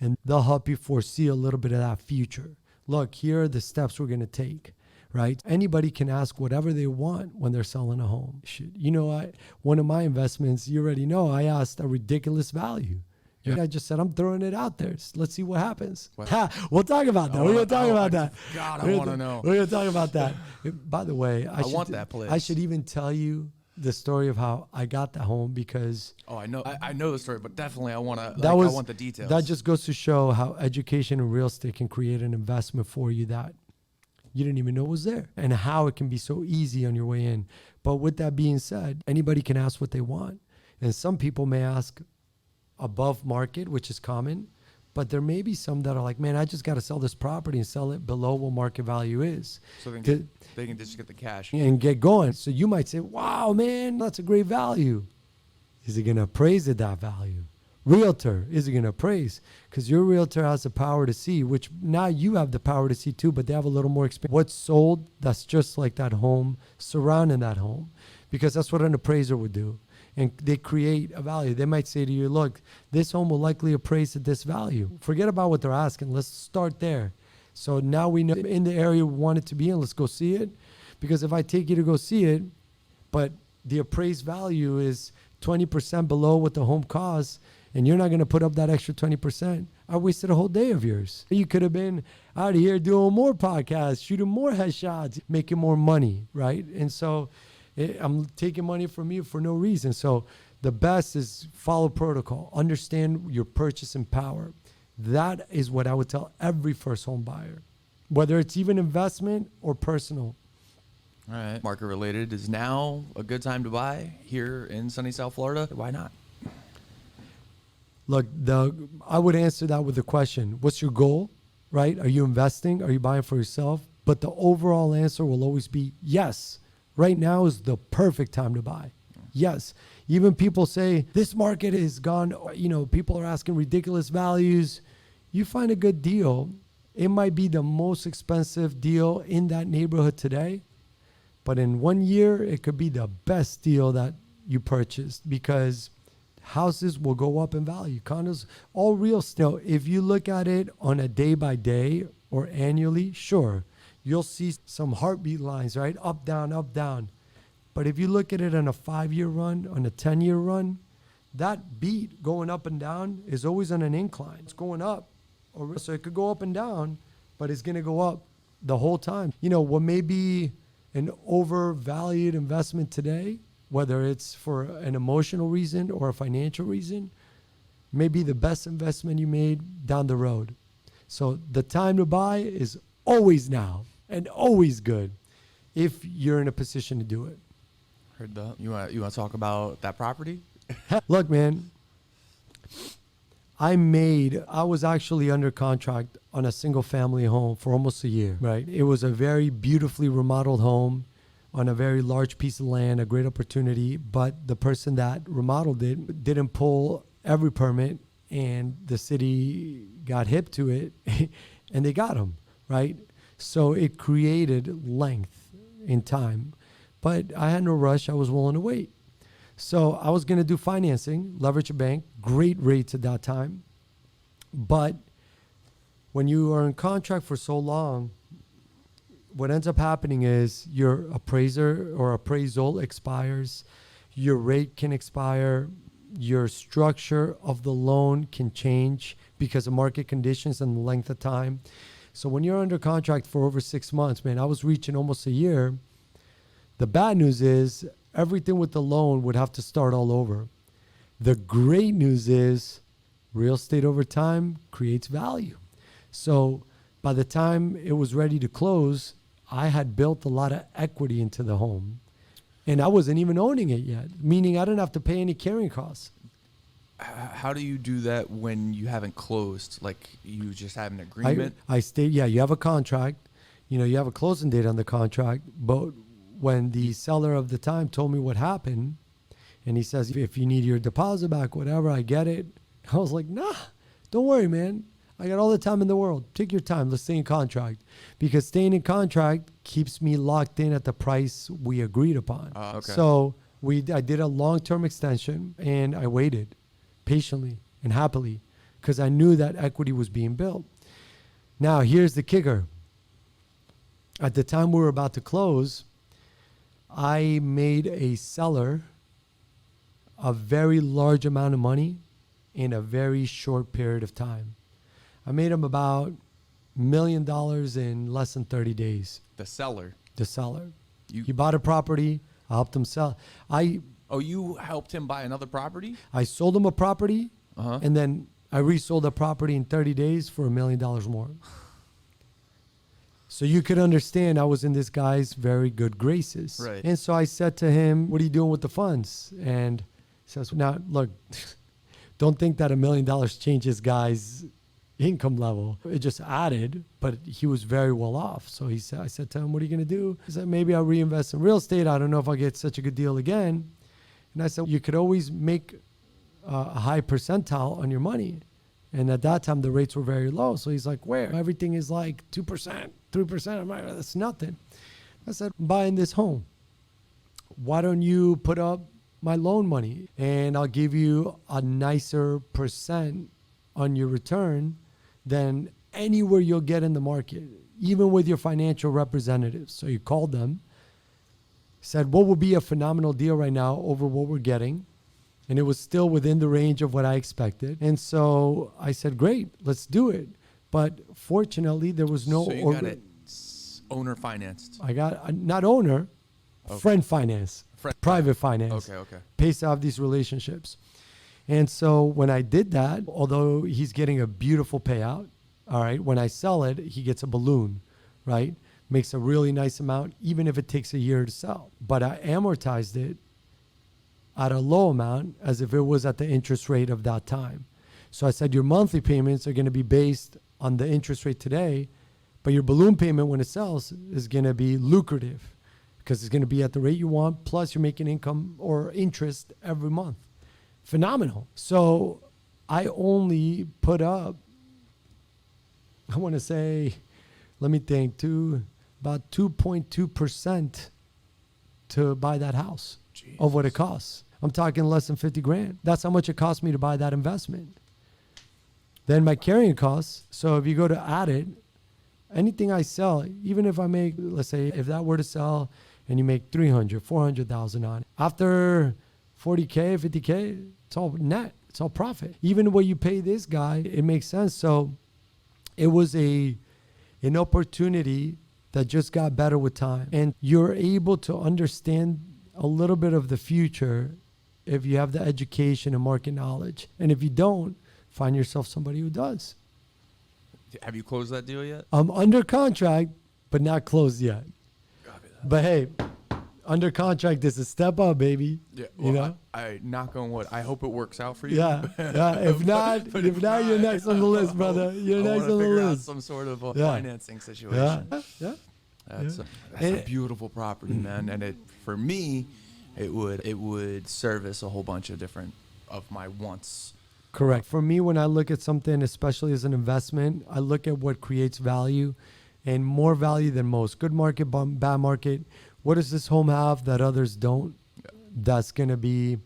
B: And they'll help you foresee a little bit of that future. Look, here are the steps we're going to take, right? Anybody can ask whatever they want when they're selling a home. You know, one of my investments, you already know, I asked a ridiculous value. Yeah. I just said, I'm throwing it out there. Let's see what happens. We'll talk about that. We're going to talk about that.
A: God, I want to know.
B: We're going to talk about that. By the way,
A: I want that place.
B: I should even tell you the story of how I got the home, because
A: I know the story, but definitely I want to.
B: I
A: want the details.
B: That just goes to show how education in real estate can create an investment for you that you didn't even know was there, and how it can be so easy on your way in. But with that being said, anybody can ask what they want, and some people may ask above market, which is common, but there may be some that are like, man, I just got to sell this property and sell it below what market value is.
A: So they can just get the cash
B: and get going. So you might say, wow, man, that's a great value. Is it going to appraise at that value? realtor is it going to appraise? Because your realtor has the power to see, which now you have the power to see too, but they have a little more experience. What's sold that's just like that home, surrounding that home, because that's what an appraiser would do. And they create a value. They might say to you, look, this home will likely appraise at this value. Forget about what they're asking. Let's start there. So now we know in the area we want it to be in, let's go see it. Because if I take you to go see it, but the appraised value is 20% below what the home costs, and you're not going to put up that extra 20%, I wasted a whole day of yours. You could have been out of here doing more podcasts, shooting more headshots, making more money, right? And so I'm taking money from you for no reason. So the best is follow protocol. Understand your purchasing power. That is what I would tell every first home buyer, whether it's even investment or personal.
A: All right. Market related, is now a good time to buy here in sunny South Florida? Why not?
B: Look, I would answer that with the question, what's your goal, right? Are you investing? Are you buying for yourself? But the overall answer will always be yes. Right now is the perfect time to buy. Yes. Even people say this market is gone, people are asking ridiculous values. You find a good deal. It might be the most expensive deal in that neighborhood today, but in 1 year, it could be the best deal that you purchased because houses will go up in value. Condos, all real estate. If you look at it on a day by day or annually, sure, you'll see some heartbeat lines, right? Up, down, up, down. But if you look at it on a 5-year run, on a 10-year run, that beat going up and down is always on an incline. It's going up. So it could go up and down, but it's going to go up the whole time. What may be an overvalued investment today, whether it's for an emotional reason or a financial reason, may be the best investment you made down the road. So the time to buy is always now and always good if you're in a position to do it.
A: Heard that. You want to talk about that property?
B: Look, man, I was actually under contract on a single family home for almost a year, right? It was a very beautifully remodeled home on a very large piece of land, a great opportunity, but the person that remodeled it didn't pull every permit, and the city got hip to it and they got him, right? So it created length in time, but I had no rush. I was willing to wait. So I was going to do financing, leverage a bank, great rates at that time. But when you are in contract for so long, what ends up happening is your appraiser or appraisal expires, your rate can expire, your structure of the loan can change because of market conditions and the length of time. So when you're under contract for over 6 months, man, I was reaching almost a year. The bad news is everything with the loan would have to start all over. The great news is real estate over time creates value. So by the time it was ready to close, I had built a lot of equity into the home, and I wasn't even owning it yet, meaning I didn't have to pay any carrying costs.
A: How do you do that when you haven't closed? Like you just have an agreement?
B: You have a contract, you have a closing date on the contract, but when the seller of the time told me what happened, and he says, if you need your deposit back, whatever, I get it. I was like, nah, don't worry, man. I got all the time in the world. Take your time. Let's stay in contract. Because staying in contract keeps me locked in at the price we agreed upon.
A: Okay.
B: So I did a long-term extension, and I waited patiently and happily because I knew that equity was being built. Now, here's the kicker. At the time we were about to close, I made a seller a very large amount of money in a very short period of time. I made him about $1 million in less than 30 days.
A: The seller?
B: The seller. He bought a property. I helped him sell.
A: You helped him buy another property?
B: I sold him a property, and then I resold the property in 30 days for $1 million more. So you could understand I was in this guy's very good graces.
A: Right.
B: And so I said to him, what are you doing with the funds? And he says, now, look, don't think that $1 million changes guys' income level. It just added, but he was very well off. So I said to him, what are you going to do? He said, maybe I'll reinvest in real estate. I don't know if I'll get such a good deal again. And I said, you could always make a high percentile on your money. And at that time, the rates were very low. So he's like, where? Everything is like 2%, 3%. I'm like, that's nothing. I said, I'm buying this home. Why don't you put up my loan money and I'll give you a nicer percent on your return than anywhere you'll get in the market, even with your financial representatives. So you called them, said, what would be a phenomenal deal right now over what we're getting? And it was still within the range of what I expected. And so I said, great, let's do it. But fortunately, there was no...
A: So you got it owner financed.
B: I got, not owner, friend finance, private finance.
A: Okay.
B: Pays to have these relationships. And so when I did that, although he's getting a beautiful payout, all right, when I sell it, he gets a balloon, right? Makes a really nice amount, even if it takes a year to sell. But I amortized it at a low amount as if it was at the interest rate of that time. So I said, your monthly payments are going to be based on the interest rate today, but your balloon payment when it sells is going to be lucrative because it's going to be at the rate you want, plus you're making income or interest every month. Phenomenal. So I only put up, I want to say, let me think, about 2.2% to buy that house. Jesus. Of what it costs. I'm talking less than 50 grand. That's how much it cost me to buy that investment. Then my carrying costs. So if you go to add it, anything I sell, even if I make, let's say, if that were to sell and you make 300, 400,000 on it, after 40K, 50K, it's all net. It's all profit. Even what you pay this guy, it makes sense. So it was an opportunity that just got better with time. And you're able to understand a little bit of the future if you have the education and market knowledge. And if you don't, find yourself somebody who does.
A: Have you closed that deal yet?
B: I'm under contract, but not closed yet. But hey, under contract is a step up, baby.
A: Yeah,
B: well,
A: you know, I knock on wood. I hope it works out for you.
B: Yeah. If not, if not, you're next on the list, brother. You're next on the list.
A: Some sort of a financing situation.
B: Yeah.
A: That's a beautiful property, man. And for me, it would service a whole bunch of different of my wants.
B: Correct. For me, when I look at something, especially as an investment, I look at what creates value, and more value than most. Good market, bad market. What does this home have that others don't? Yeah. That's going to be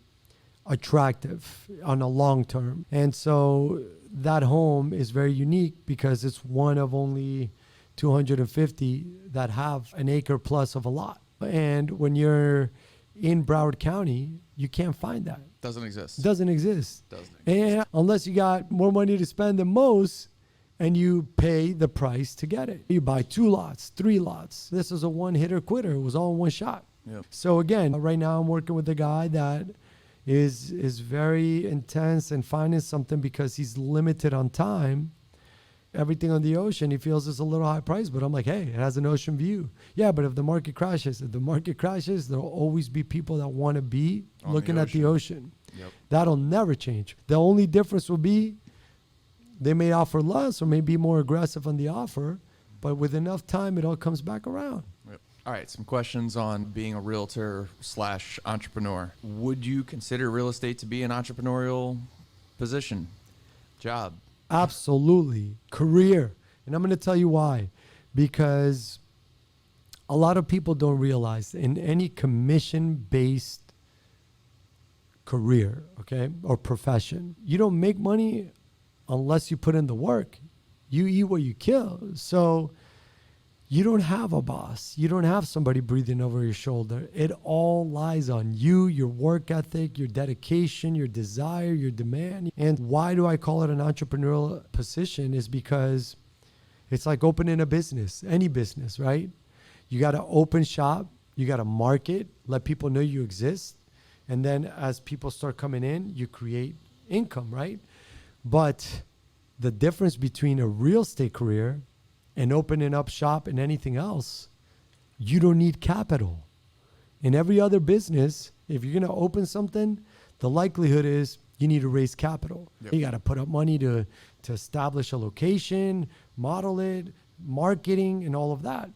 B: attractive on a long term. And so that home is very unique because it's one of only 250 that have an acre plus of a lot. And when you're in Broward County, you can't find that.
A: Doesn't exist.
B: And unless you got more money to spend than most and you pay the price to get it. You buy 2 lots, 3 lots. This is a one-hitter quitter. It was all in one shot.
A: Yep.
B: So again, right now I'm working with a guy that is very intense and finding something because he's limited on time. Everything on the ocean, he feels is a little high price, but I'm like, hey, it has an ocean view. Yeah, but if the market crashes, there'll always be people that want to be looking at the ocean.
A: Yep.
B: That'll never change. The only difference will be they may offer less or may be more aggressive on the offer, but with enough time, it all comes back around.
A: Yep. All right, some questions on being a realtor / entrepreneur. Would you consider real estate to be an entrepreneurial position, job?
B: Absolutely. Career. And I'm going to tell you why. Because a lot of people don't realize in any commission-based career, okay, or profession, you don't make money unless you put in the work. You eat what you kill. So you don't have a boss. You don't have somebody breathing over your shoulder. It all lies on you, your work ethic, your dedication, your desire, your demand. And why do I call it an entrepreneurial position is because it's like opening a business, any business, right? You got to open shop. You got to market, let people know you exist. And then as people start coming in, you create income, right? But the difference between a real estate career and opening up shop and anything else, you don't need capital. In every other business, if you're going to open something, the likelihood is you need to raise capital. Yep. You got to put up money to establish a location, model it, marketing, and all of that.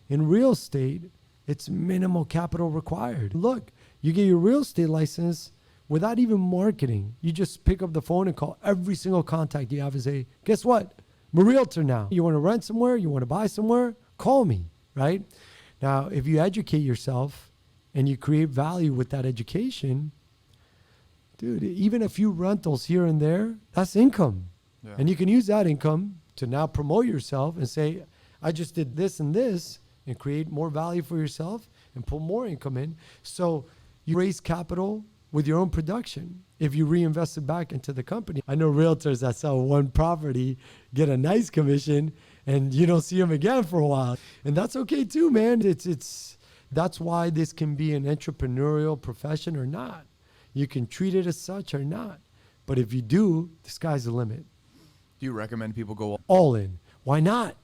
B: In real estate, it's minimal capital required. Look, you get your real estate license without even marketing. You just pick up the phone and call every single contact you have and say, guess what? I'm a realtor now. You want to rent somewhere? You want to buy somewhere? Call me, right? Now, if you educate yourself and you create value with that education, dude, even a few rentals here and there, that's income. Yeah. And you can use that income to now promote yourself and say, I just did this and this, and create more value for yourself and pull more income in. So you raise capital with your own production if you reinvest it back into the company. I know realtors that sell one property get a nice commission and you don't see them again for a while. And that's okay too, man. That's why this can be an entrepreneurial profession or not. You can treat it as such or not. But if you do, the sky's the limit.
A: Do you recommend people go
B: all in? Why not?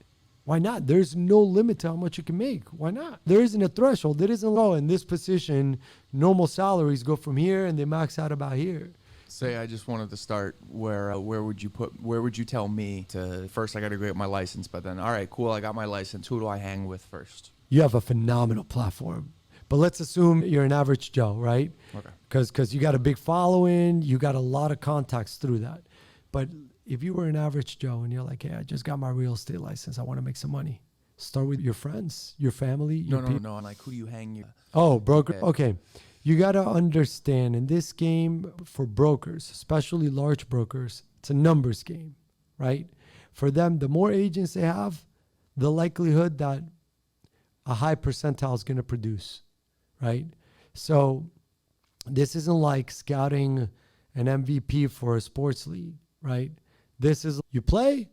B: Why not? There's no limit to how much you can make. Why not? There isn't a threshold. There isn't, oh, in this position, normal salaries go from here and they max out about here.
A: Say I just wanted to start, where would you tell me to, first I got to go get my license, but then, all right, cool, I got my license. Who do I hang with first?
B: You have a phenomenal platform. But let's assume you're an average Joe, right?
A: Okay.
B: Because you got a big following, you got a lot of contacts through that. But if you were an average Joe and you're like, hey, I just got my real estate license, I want to make some money. Start with your friends, your family.
A: No. I'm like, who do you hang?
B: Oh, broker. Okay. You got to understand in this game for brokers, especially large brokers, it's a numbers game, right? For them, the more agents they have, the likelihood that a high percentile is going to produce, right? So this isn't like scouting an MVP for a sports league, right? This is, you play,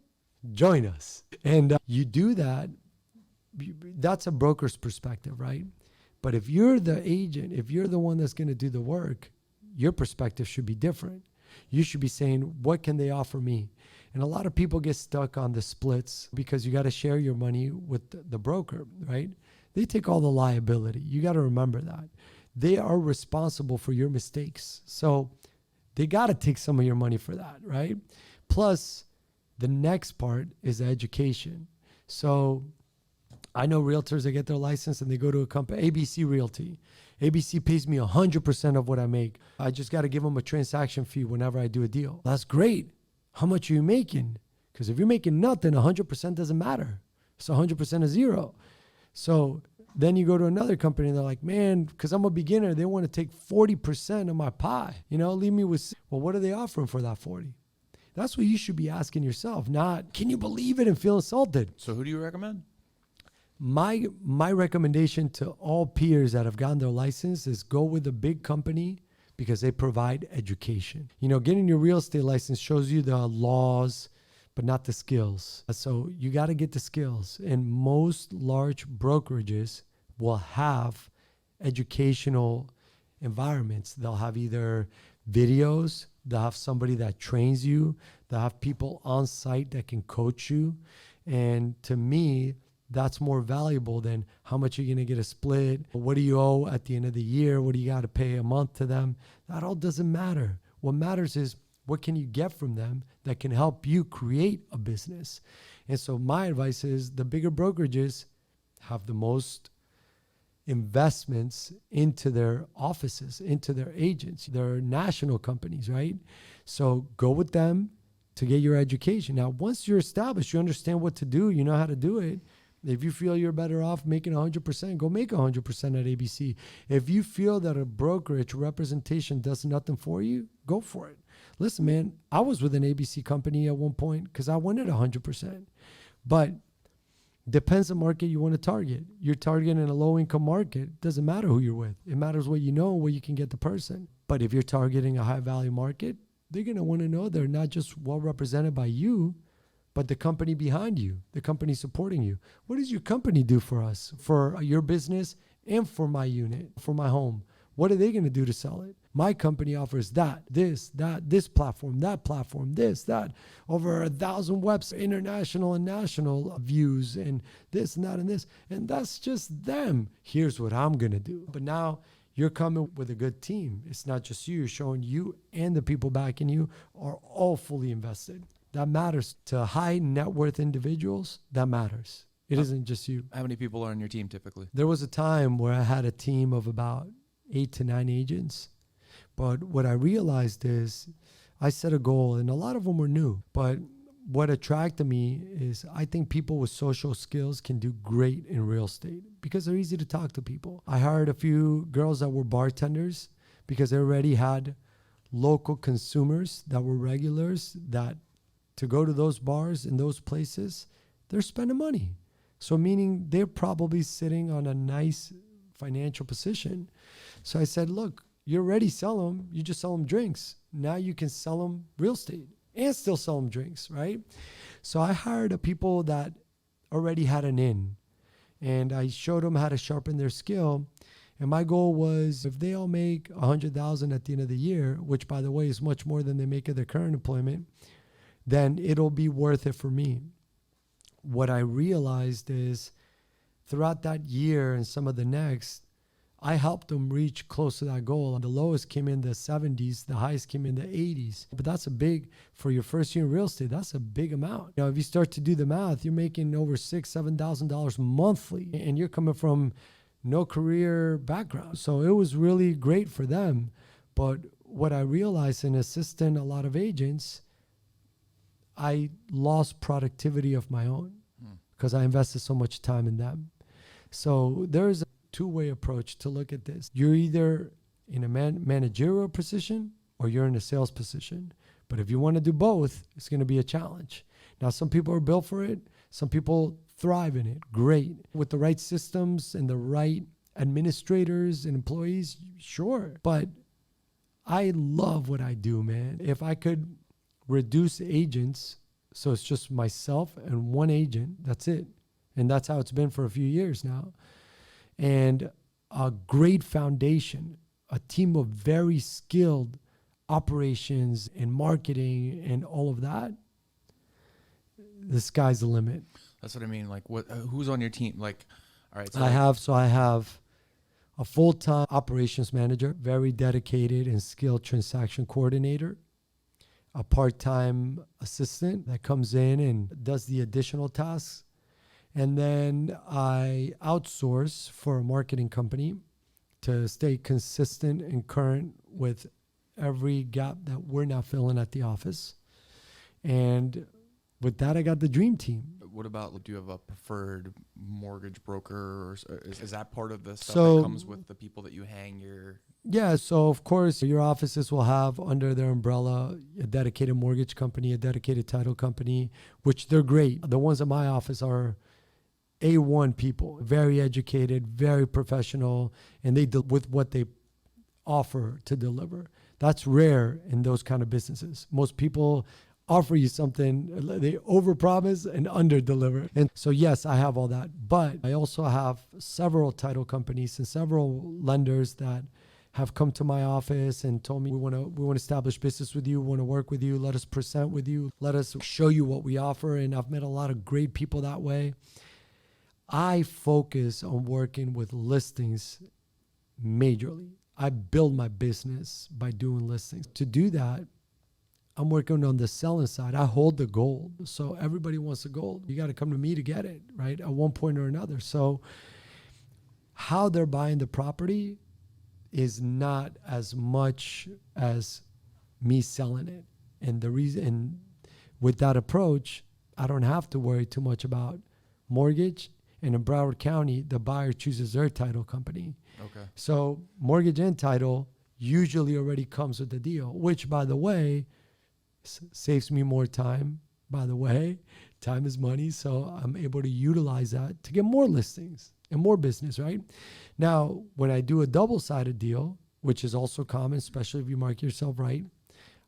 B: join us. And you do that, that's a broker's perspective, right? But if you're the agent, if you're the one that's going to do the work, your perspective should be different. You should be saying, what can they offer me? And a lot of people get stuck on the splits because you got to share your money with the broker, right? They take all the liability. You got to remember that. They are responsible for your mistakes. So they got to take some of your money for that, right? Plus, the next part is the education. So I know realtors that get their license and they go to a company, ABC Realty. ABC pays me 100% of what I make. I just got to give them a transaction fee whenever I do a deal. That's great. How much are you making? Because if you're making nothing, 100% doesn't matter. So 100% is zero. So then you go to another company and they're like, man, because I'm a beginner, they want to take 40% of my pie. Leave me with, well, what are they offering for that 40? That's what you should be asking yourself, not, can you believe it and feel insulted?
A: So who do you recommend?
B: My recommendation to all peers that have gotten their license is go with a big company because they provide education. Getting your real estate license shows you the laws, but not the skills. So you got to get the skills. And most large brokerages will have educational environments. They'll have either videos, they'll have somebody that trains you, they'll have people on site that can coach you. And to me, that's more valuable than how much you're going to get a split. What do you owe at the end of the year? What do you got to pay a month to them? That all doesn't matter. What matters is what can you get from them that can help you create a business? And so my advice is the bigger brokerages have the most investments into their offices, into their agents. They're national companies, right? So go with them to get your education. Now, once you're established, you understand what to do, you know how to do it. If you feel you're better off making 100%, go make 100% at ABC. If you feel that a brokerage representation does nothing for you, go for it. Listen, man, I was with an ABC company at one point because I wanted 100%. But depends the market you want to target. You're targeting a low-income market. Doesn't matter who you're with. It matters what you know and where you can get the person. But if you're targeting a high-value market, they're going to want to know they're not just well represented by you, but the company behind you, the company supporting you. What does your company do for us, for your business and for my unit, for my home? What are they going to do to sell it? My company offers that, this platform, this, that, over 1,000 websites, international and national views, and this and that and this. And that's just them. Here's what I'm going to do. But now you're coming with a good team. It's not just you. You're showing you and the people backing you are all fully invested. That matters to high net worth individuals. That matters. It isn't just you.
A: How many people are on your team typically?
B: There was a time where I had a team of about 8 to 9 agents, But what I realized is I set a goal, and a lot of them were new. But what attracted me is I think people with social skills can do great in real estate because they're easy to talk to people. I hired a few girls that were bartenders because they already had local consumers that were regulars that to go to those bars in those places, they're spending money. So meaning they're probably sitting on a nice financial position. So I said, look, you already sell them. You just sell them drinks. Now you can sell them real estate and still sell them drinks, right? So I hired a people that already had an in, and I showed them how to sharpen their skill. And my goal was if they all make $100,000 at the end of the year, which by the way is much more than they make at their current employment, then it'll be worth it for me. What I realized is throughout that year and some of the next, I helped them reach close to that goal. The lowest came in the 70s, the highest came in the 80s. But that's a big, for your first year in real estate, that's a big amount. If you start to do the math, you're making over $6,000, $7,000 monthly, and you're coming from no career background. So it was really great for them. But what I realized in assisting a lot of agents, I lost productivity of my own because I invested so much time in them. So there's a two-way approach to look at this. You're either in a managerial position or you're in a sales position. But if you want to do both, it's going to be a challenge. Now, some people are built for it. Some people thrive in it. Great. With the right systems and the right administrators and employees, sure. But I love what I do, man. If I could reduce agents, so it's just myself and one agent, that's it. And that's how it's been for a few years now. And a great foundation, a team of very skilled operations and marketing and all of that, the sky's the limit.
A: That's what I mean. Like, what? Who's on your team? Like, all right. So
B: I have a full-time operations manager, very dedicated and skilled transaction coordinator, a part-time assistant that comes in and does the additional tasks. And then I outsource for a marketing company to stay consistent and current with every gap that we're now filling at the office. And with that, I got the dream team.
A: What about, do you have a preferred mortgage broker? Or is that part of the stuff
B: So,
A: that comes with the people that you hang your...
B: Yeah, so of course, your offices will have under their umbrella a dedicated mortgage company, a dedicated title company, which they're great. The ones at my office are A1 people, very educated, very professional, and they deal with what they offer to deliver. That's rare in those kind of businesses. Most people offer you something, they overpromise and underdeliver. And so yes, I have all that, but I also have several title companies and several lenders that have come to my office and told me, we want to establish business with you, we want to work with you, let us present with you, let us show you what we offer. And I've met a lot of great people that way. I focus on working with listings majorly. I build my business by doing listings. To do that, I'm working on the selling side. I hold the gold. So everybody wants the gold. You got to come to me to get it, right? At one point or another. So how they're buying the property is not as much as me selling it. And the reason, and with that approach, I don't have to worry too much about mortgage. And in Broward County, the buyer chooses their title company.
A: Okay.
B: So mortgage and title usually already comes with the deal, which, by the way, saves me more time. By the way, time is money. So I'm able to utilize that to get more listings and more business, right? Now, when I do a double-sided deal, which is also common, especially if you market yourself right,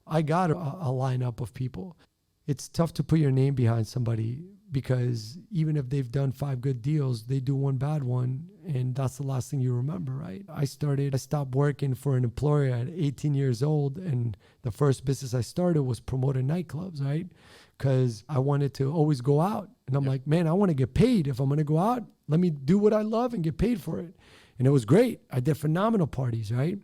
B: I got a lineup of people. It's tough to put your name behind somebody because even if they've done 5 good deals, they do one bad one, and that's the last thing you remember, right? I stopped working for an employer at 18 years old, and the first business I started was promoting nightclubs, right? Because I wanted to always go out. And I'm like, man, I want to get paid. If I'm going to go out, let me do what I love and get paid for it. And it was great. I did phenomenal parties, right?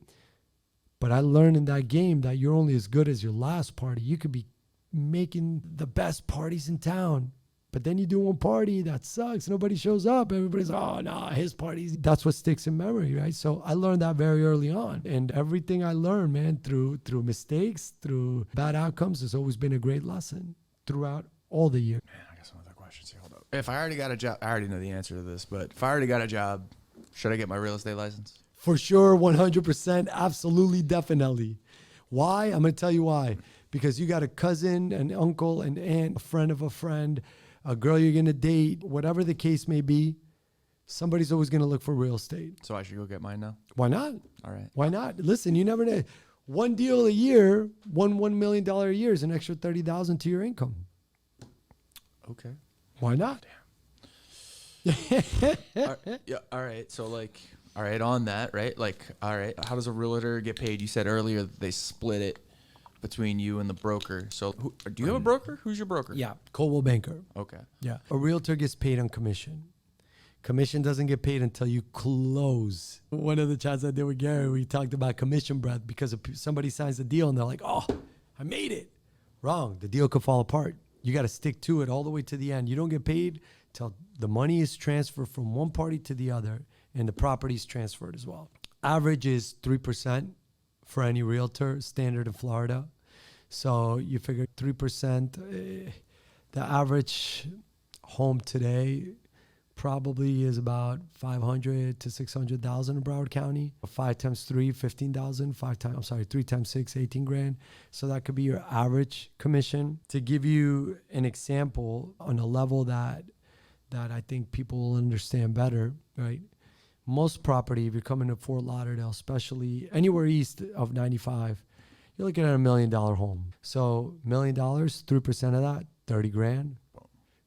B: But I learned in that game that you're only as good as your last party. You could be making the best parties in town, But then you do one party that sucks. Nobody shows up. Everybody's, oh, no, his parties. That's what sticks in memory, right? So I learned that very early on. And everything I learned, man, through mistakes, through bad outcomes, has always been a great lesson throughout all the years.
A: Man, I got some other questions here. Hold up. If I already got a job, I already know the answer to this, but if I already got a job, should I get my real estate license?
B: For sure, 100%, absolutely, definitely. Why? I'm going to tell you why. Because you got a cousin, an uncle, an aunt, a friend of a friend, a girl you're going to date, whatever the case may be, somebody's always going to look for real estate.
A: So I should go get mine now?
B: Why not?
A: All right.
B: Why not? Listen, you never know. One deal a year, $1 million a year is an extra $30,000 to your income.
A: Okay.
B: Why not?
A: All right. So like, all right, on that, right? Like, all right, how does a realtor get paid? You said earlier that they split it between you and the broker. So do you have a broker? Who's your broker?
B: Yeah, Coldwell Banker.
A: Okay.
B: Yeah. A realtor gets paid on commission. Commission doesn't get paid until you close. One of the chats I did with Gary, we talked about commission breath because if somebody signs a deal and they're like, oh, I made it. Wrong. The deal could fall apart. You got to stick to it all the way to the end. You don't get paid till the money is transferred from one party to the other and the property is transferred as well. Average is 3% for any realtor, standard in Florida. So you figure 3%. The average home today probably is about 500 to 600,000 in Broward County. 5 times 3, 15,000. 3 times 6, 18 grand. So that could be your average commission. To give you an example on a level that I think people will understand better, right? Most property, if you're coming to Fort Lauderdale, especially anywhere east of 95, you're looking at $1 million home. So $1 million, 3% of that, 30 grand.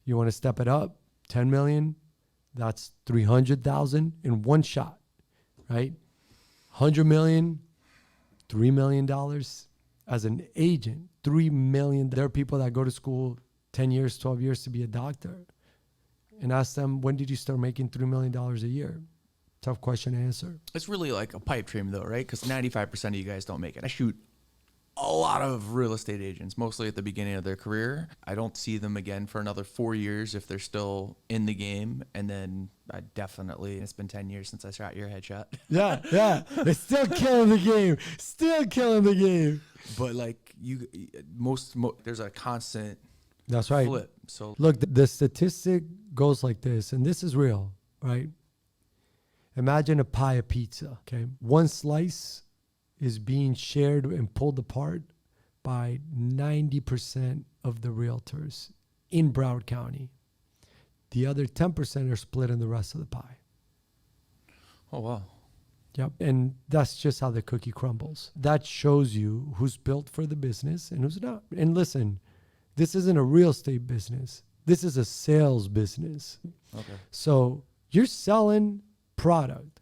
B: You want to step it up, 10 million, that's 300,000 in one shot, right? 100 million, $3 million as an agent, 3 million. There are people that go to school 10 years, 12 years to be a doctor, and ask them, when did you start making $3 million a year? Tough question to answer.
A: It's really like a pipe dream though, right? Because 95% of you guys don't make it. I shoot a lot of real estate agents, mostly at the beginning of their career. I don't see them again for another 4 years if they're still in the game. And then it's been 10 years since I shot your headshot.
B: Yeah. It's still killing the game. Still killing the game.
A: But like there's a constant
B: That's right.
A: flip. So
B: look, the statistic goes like this, and this is real, right? Imagine a pie of pizza, okay? One slice is being shared and pulled apart by 90% of the realtors in Broward County. The other 10% are split in the rest of the pie.
A: Oh, wow.
B: Yep. And that's just how the cookie crumbles. That shows you who's built for the business and who's not. And listen, this isn't a real estate business. This is a sales business.
A: Okay.
B: So you're selling product.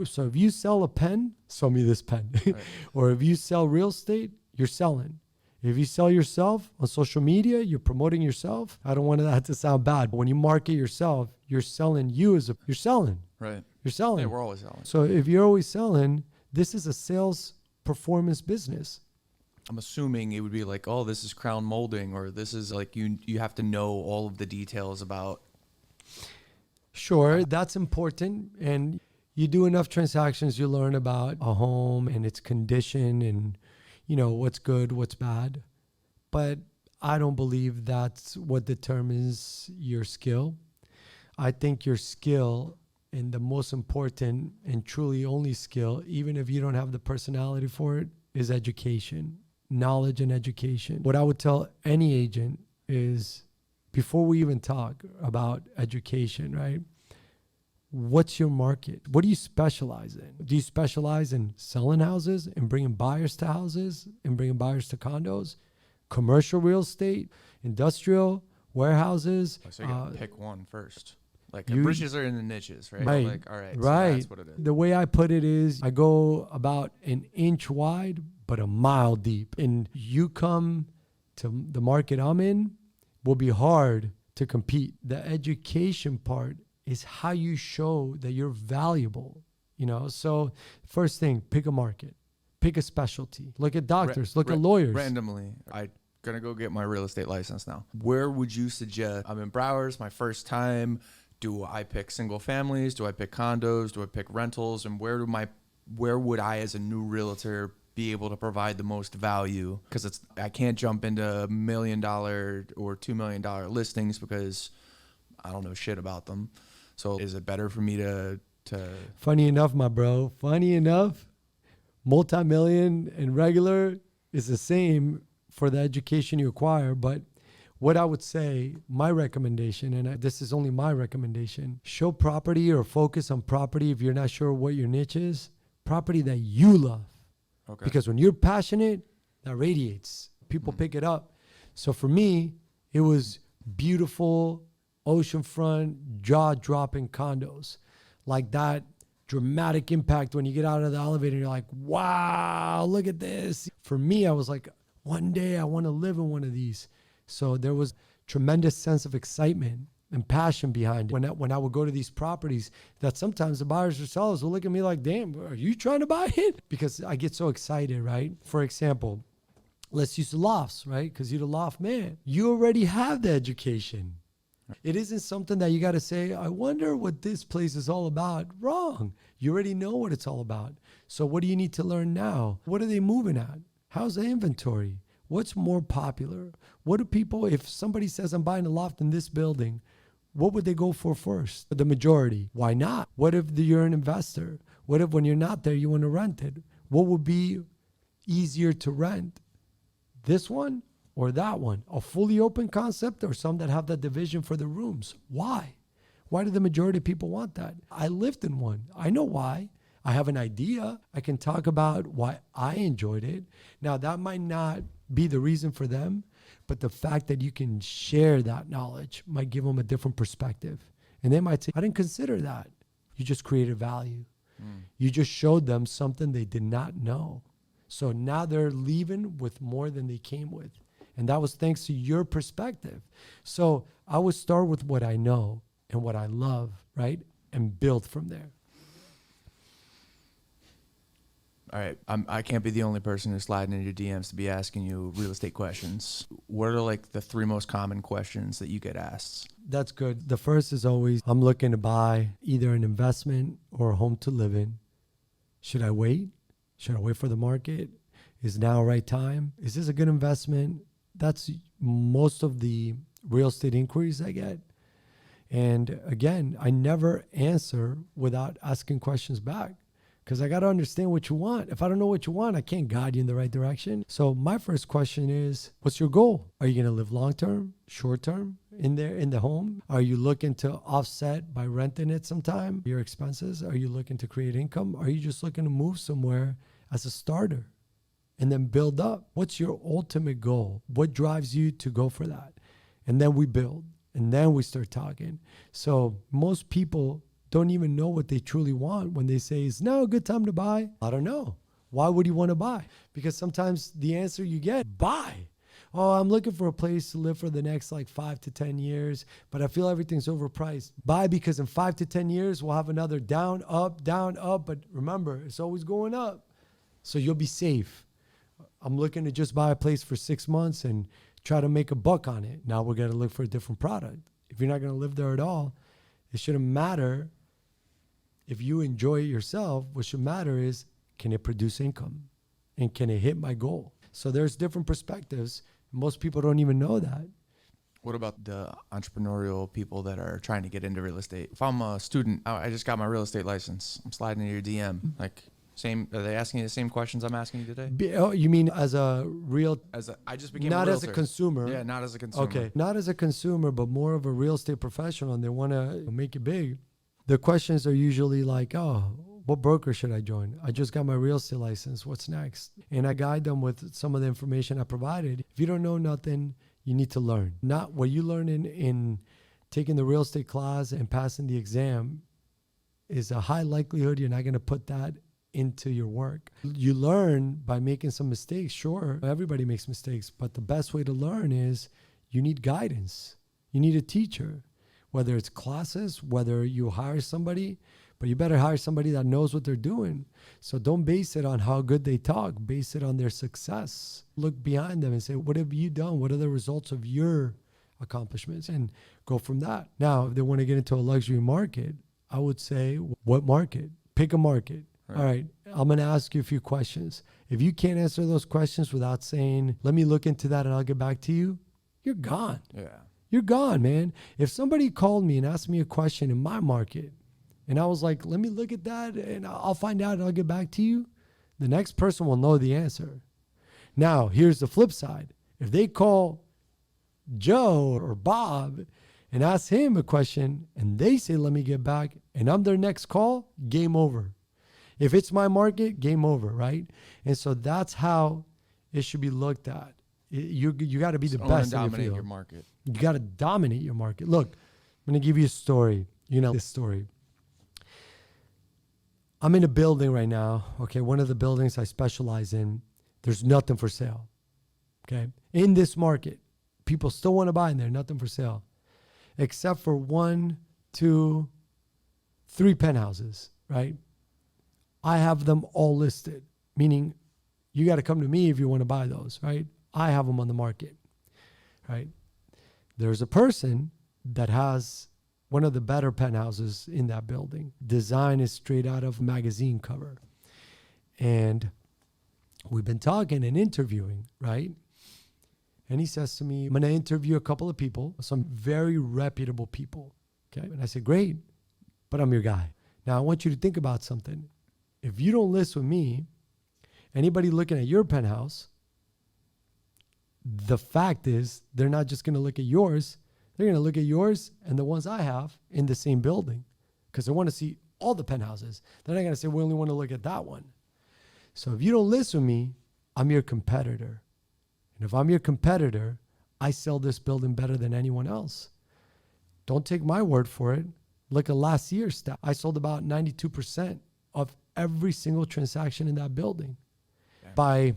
B: So if you sell a pen, sell me this pen. Right. Or if you sell real estate, you're selling. If you sell yourself on social media, you're promoting yourself. I don't want that to sound bad, but when you market yourself, you're selling you're selling.
A: Right.
B: You're selling.
A: Yeah, we're always selling.
B: So if you're always selling, this is a sales performance business.
A: I'm assuming it would be like, oh, this is crown molding, or this is like you have to know all of the details about.
B: Sure, that's important. And you do enough transactions, you learn about a home and its condition and, what's good, what's bad. But I don't believe that's what determines your skill. I think your skill, and the most important and truly only skill, even if you don't have the personality for it, is education, knowledge and education. What I would tell any agent is, before we even talk about education, right? What's your market? What do you specialize in? Do you specialize in selling houses and bringing buyers to houses and bringing buyers to condos? Commercial real estate, industrial, warehouses?
A: So you gotta pick one first. Like bridges are in the niches, right?
B: Right.
A: Like, all right,
B: right.
A: So that's what it is.
B: The way I put it is, I go about an inch wide, but a mile deep. And you come to the market I'm in, will be hard to compete. The education part is how you show that you're valuable, So first thing, pick a market, pick a specialty. Look at doctors, look at lawyers.
A: Randomly, I gonna go get my real estate license now. Where would you suggest? I'm in Broward, my first time. Do I pick single families? Do I pick condos? Do I pick rentals? And where would I, as a new realtor, be able to provide the most value? Because I can't jump into $1 million or $2 million listings because I don't know shit about them. So is it better for me to
B: Funny enough, my bro. Funny enough, multi-million and regular is the same for the education you acquire. But what I would say, my recommendation, and this is only my recommendation, show property or focus on property if you're not sure what your niche is, property that you love.
A: Okay.
B: Because when you're passionate, that radiates. People pick it up. So for me, it was beautiful, oceanfront, jaw-dropping condos. Like that dramatic impact when you get out of the elevator and you're like, wow, look at this. For me, I was like, one day I want to live in one of these. So there was tremendous sense of excitement and passion behind it. When I would go to these properties, that sometimes the buyers or sellers will look at me like, damn, are you trying to buy it? Because I get so excited, right? For example, let's use the lofts, right? Because you're the loft man. You already have the education. It isn't something that you got to say, I wonder what this place is all about. Wrong. You already know what it's all about. So what do you need to learn now? What are they moving at? How's the inventory? What's more popular? What do people, if somebody says I'm buying a loft in this building, what would they go for first? The majority. Why not? What if you're an investor? What if when you're not there, you want to rent it? What would be easier to rent? This one or that one? A fully open concept or some that have that division for the rooms? Why? Why do the majority of people want that? I lived in one. I know why. I have an idea. I can talk about why I enjoyed it. Now, that might not be the reason for them, but the fact that you can share that knowledge might give them a different perspective. And they might say, I didn't consider that. You just created value. You just showed them something they did not know. So now they're leaving with more than they came with. And that was thanks to your perspective. So I would start with what I know and what I love, right? And build from there.
A: All right, I can't be the only person who's sliding into your DMs to be asking you real estate questions. What are like the 3 most common questions that you get asked?
B: That's good. The first is always, I'm looking to buy either an investment or a home to live in. Should I wait? Should I wait for the market? Is now the right time? Is this a good investment? That's most of the real estate inquiries I get. And again, I never answer without asking questions back. Because I got to understand what you want. If I don't know what you want, I can't guide you in the right direction. So my first question is, what's your goal? Are you going to live long-term, short-term in the home? Are you looking to offset by renting it sometime, your expenses? Are you looking to create income? Are you just looking to move somewhere as a starter and then build up? What's your ultimate goal? What drives you to go for that? And then we build, and then we start talking. So most people don't even know what they truly want when they say, is now a good time to buy? I don't know. Why would you want to buy? Because sometimes the answer you get, buy. Oh, I'm looking for a place to live for the next 5 to 10 years, but I feel everything's overpriced. Buy because in 5 to 10 years, we'll have another down, up. But remember, it's always going up. So you'll be safe. I'm looking to just buy a place for 6 months and try to make a buck on it. Now we're going to look for a different product. If you're not going to live there at all, it shouldn't matter. If you enjoy it yourself, what should matter is, can it produce income? And can it hit my goal? So there's different perspectives. Most people don't even know that.
A: What about the entrepreneurial people that are trying to get into real estate? If I'm a student, I just got my real estate license. I'm sliding into your DM. Are they asking you the same questions I'm asking you today?
B: Oh, you mean as a
A: I just became
B: not
A: a
B: as a consumer.
A: Yeah, not as a consumer.
B: Okay, not as a consumer, but more of a real estate professional, and they want to make it big. The questions are usually like, oh, what broker should I join? I just got my real estate license. What's next? And I guide them with some of the information I provided. If you don't know nothing, you need to learn. Not what you learn in taking the real estate class and passing the exam is a high likelihood you're not going to put that into your work. You learn by making some mistakes. Sure, everybody makes mistakes, but the best way to learn is you need guidance. You need a teacher. Whether it's classes, whether you hire somebody, But you better hire somebody that knows what they're doing. So don't base it on how good they talk. Base it on their success. Look behind them and say, what have you done? What are the results of your accomplishments? And go from that. Now, if they want to get into a luxury market, I would say, what market? Pick a market. Right. All right, I'm going to ask you a few questions. If you can't answer those questions without saying, let me look into that and I'll get back to you, you're gone.
A: Yeah.
B: You're gone, man. If somebody called me and asked me a question in my market and I was like, let me look at that and I'll find out and I'll get back to you, the next person will know the answer. Now, here's the flip side. If they call Joe or Bob and ask him a question and they say, let me get back, and I'm their next call, game over. If it's my market, game over, right? And so that's how it should be looked at. You got to be the best in your field.
A: Dominate your market.
B: You got to dominate your market. Look, I'm going to give you a story. You know this story. I'm in a building right now. Okay, one of the buildings I specialize in, there's nothing for sale. Okay, in this market, people still want to buy in there, nothing for sale, except for 1, 2, 3 penthouses, right? I have them all listed, meaning you got to come to me if you want to buy those, right? I have them on the market, right? There's a person that has one of the better penthouses in that building. Design is straight out of a magazine cover. And we've been talking and interviewing, right? And he says to me, I'm going to interview a couple of people, some very reputable people, okay? And I said, great, but I'm your guy. Now, I want you to think about something. If you don't list with me, anybody looking at your penthouse, the fact is they're not just going to look at yours. They're going to look at yours and the ones I have in the same building because they want to see all the penthouses. They're not going to say, we only want to look at that one. So if you don't list with me, I'm your competitor. And if I'm your competitor, I sell this building better than anyone else. Don't take my word for it. Look at last year's stat. I sold about 92% of every single transaction in that building. Yeah. By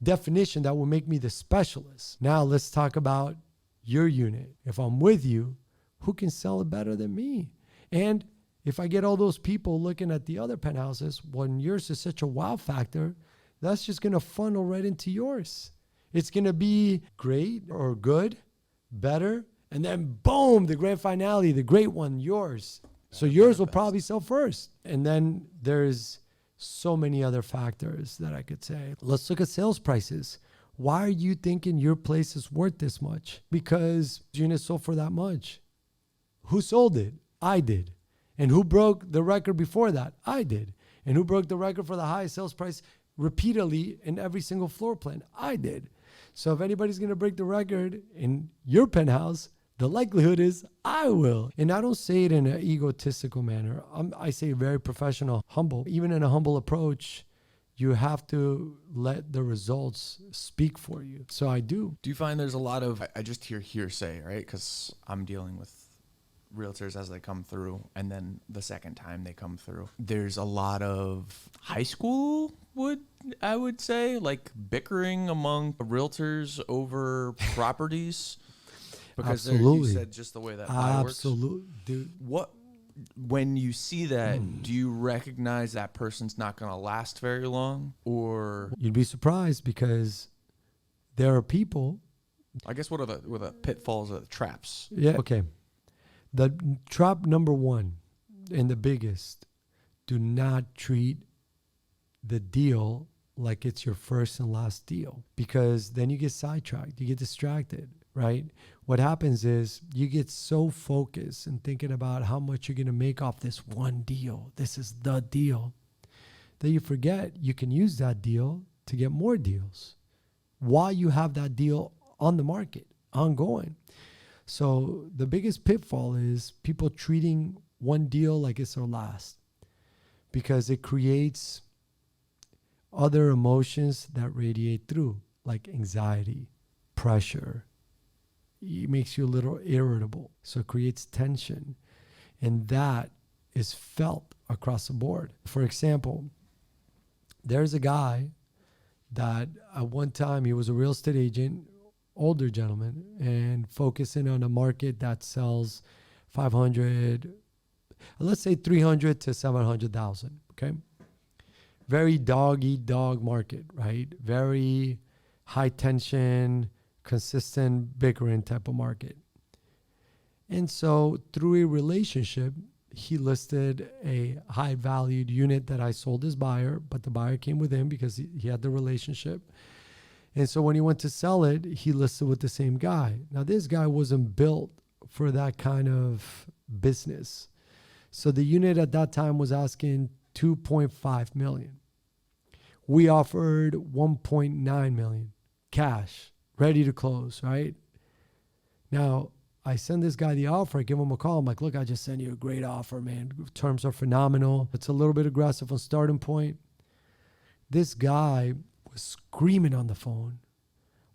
B: definition, that will make me the specialist. Now let's talk about your unit. If I'm with you, who can sell it better than me? And if I get all those people looking at the other penthouses, when yours is such a wow factor, that's just going to funnel right into yours. It's going to be great or good, better, and then boom, the grand finale, the great one, yours. So yours will probably sell first. And then there's so many other factors that I could say. Let's look at sales prices. Why are you thinking your place is worth this much? Because units sold for that much. Who sold it? I did. And who broke the record before that? I did. And who broke the record for the highest sales price repeatedly in every single floor plan? I did. So if anybody's going to break the record in your penthouse, the likelihood is I will. And I don't say it in an egotistical manner. I say very professional, humble. Even in a humble approach, you have to let the results speak for you. So I do.
A: Do you find there's a lot of, I just hear hearsay, right? Because I'm dealing with realtors as they come through, and then the second time they come through, there's a lot of high school, I would say, like bickering among realtors over properties. Because you said just the way that works.
B: Absolutely, dude.
A: When you see that, do you recognize that person's not going to last very long? Or
B: you'd be surprised because there are people.
A: I guess what are the pitfalls or the traps?
B: Yeah. Okay. The trap number one and the biggest, do not treat the deal like it's your first and last deal, because then you get sidetracked, you get distracted, right? What happens is you get so focused and thinking about how much you're going to make off this one deal. This is the deal. That you forget you can use that deal to get more deals while you have that deal on the market, ongoing. So the biggest pitfall is people treating one deal like it's their last, because it creates other emotions that radiate through, like anxiety, pressure. It makes you a little irritable. So it creates tension. And that is felt across the board. For example, there's a guy that at one time, he was a real estate agent, older gentleman, and focusing on a market that sells 500. let's say 300 to 700,000. Okay. Very dog eat dog market, right? Very high tension, consistent bickering type of market. And so through a relationship, he listed a high valued unit that I sold his buyer, but the buyer came with him because he had the relationship. And so when he went to sell it, he listed with the same guy. Now, this guy wasn't built for that kind of business. So the unit at that time was asking 2.5 million. We offered 1.9 million cash, ready to close, right? Now, I send this guy the offer. I give him a call. I'm like, look, I just sent you a great offer, man. Terms are phenomenal. It's a little bit aggressive on starting point. This guy was screaming on the phone.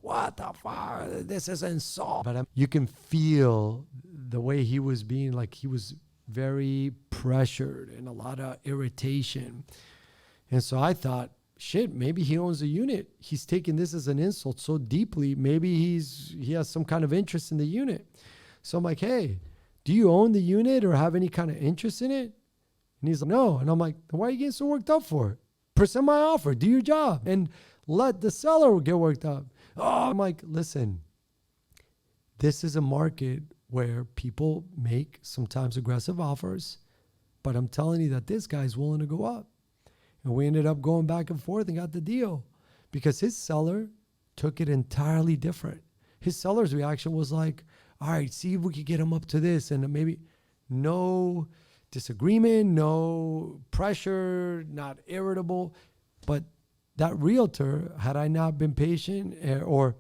B: What the fuck? This is insult. But you can feel the way he was being, like he was very pressured and a lot of irritation. And so I thought, shit, maybe he owns a unit. He's taking this as an insult so deeply. Maybe he has some kind of interest in the unit. So I'm like, hey, do you own the unit or have any kind of interest in it? And he's like, no. And I'm like, why are you getting so worked up for? Present my offer, do your job, and let the seller get worked up. Oh, I'm like, listen, this is a market where people make sometimes aggressive offers, but I'm telling you that this guy's willing to go up. And we ended up going back and forth and got the deal because his seller took it entirely different. His seller's reaction was like, all right, see if we could get him up to this. And maybe no disagreement, no pressure, not irritable. But that realtor, had I not been patient or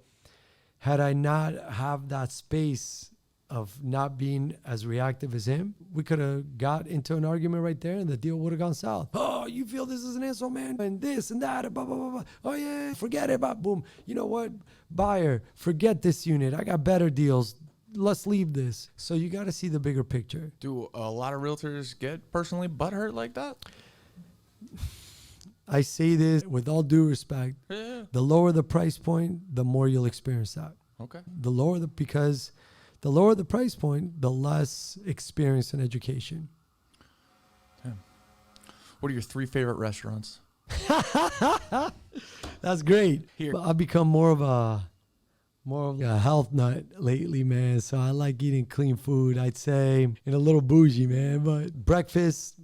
B: had I not have that space of not being as reactive as him, we could have got into an argument right there and the deal would have gone south. Oh, you feel this is an insult, man, and this and that, and blah, blah, blah, blah. Oh, yeah, forget it about boom. You know what? Buyer, forget this unit. I got better deals. Let's leave this. So you got to see the bigger picture.
A: Do a lot of realtors get personally butthurt like that?
B: I say this with all due respect.
A: Yeah.
B: The lower the price point, the more you'll experience that.
A: Okay.
B: Because the lower the price point, the less experience and education.
A: Damn. What are your 3 favorite restaurants?
B: That's great.
A: Here.
B: But I've become more of a health nut lately, man. So I like eating clean food, I'd say, and a little bougie, man. But breakfast,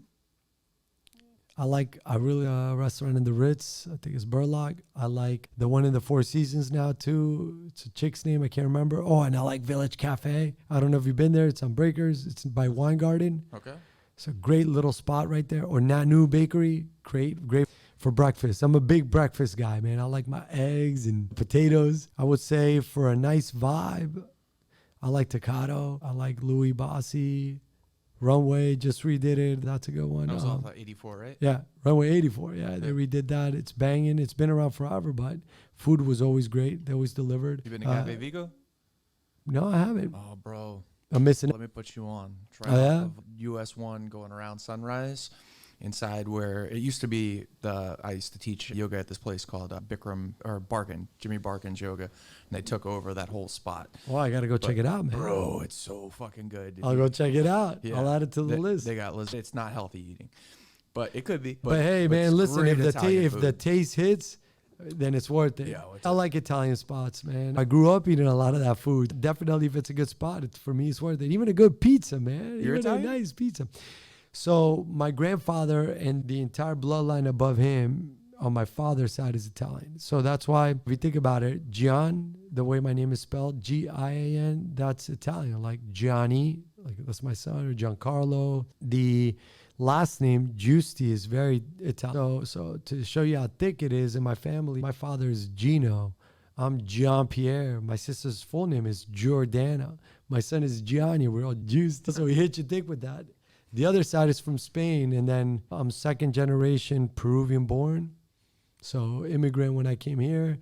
B: I really a restaurant in the Ritz. I think it's Burlock. I like the one in the Four Seasons now too. It's a chick's name, I can't remember. Oh, and I like Village Cafe. I don't know if you've been there. It's on Breakers. It's by Wine Garden.
A: Okay.
B: It's a great little spot right there. Or Nanu Bakery. Great for breakfast. I'm a big breakfast guy, man. I like my eggs and potatoes. I would say for a nice vibe, I like Toccato. I like Louis Bassi. Runway just redid it. That's a good one.
A: That was off 84, right?
B: Yeah, Runway 84. Yeah, they redid that. It's banging. It's been around forever, but food was always great. They always delivered.
A: You been to Cafe Vigo?
B: No, I haven't.
A: Oh, bro.
B: I'm missing it.
A: Let me put you on. Try
B: Yeah?
A: US 1 going around Sunrise. Inside where it used to be I used to teach yoga at this place called Jimmy Barkin's Yoga, and they took over that whole spot.
B: Well, I got to go check it out, man.
A: Bro, it's so fucking good.
B: I'll go check it out.
A: Yeah.
B: I'll add it to the list.
A: They got it's not healthy eating, but it could be.
B: But hey, man,
A: it's
B: listen,
A: great
B: if
A: Italian
B: the
A: food.
B: taste hits, then it's worth it.
A: Yeah,
B: I like Italian spots, man. I grew up eating a lot of that food. Definitely, if it's a good spot, for me, it's worth it. Even a good pizza, man.
A: You're
B: Even
A: Italian?
B: a nice pizza. So my grandfather and the entire bloodline above him on my father's side is Italian. So that's why, if you think about it, Gian, the way my name is spelled, Gian, that's Italian. Like Gianni, like that's my son, or Giancarlo. The last name, Giusti, is very Italian. So to show you how thick it is in my family, my father is Gino. I'm Gianpierre. My sister's full name is Giordana. My son is Gianni. We're all Giusti. So we hit you thick with that. The other side is from Spain, and then I'm second generation Peruvian born. So immigrant when I came here.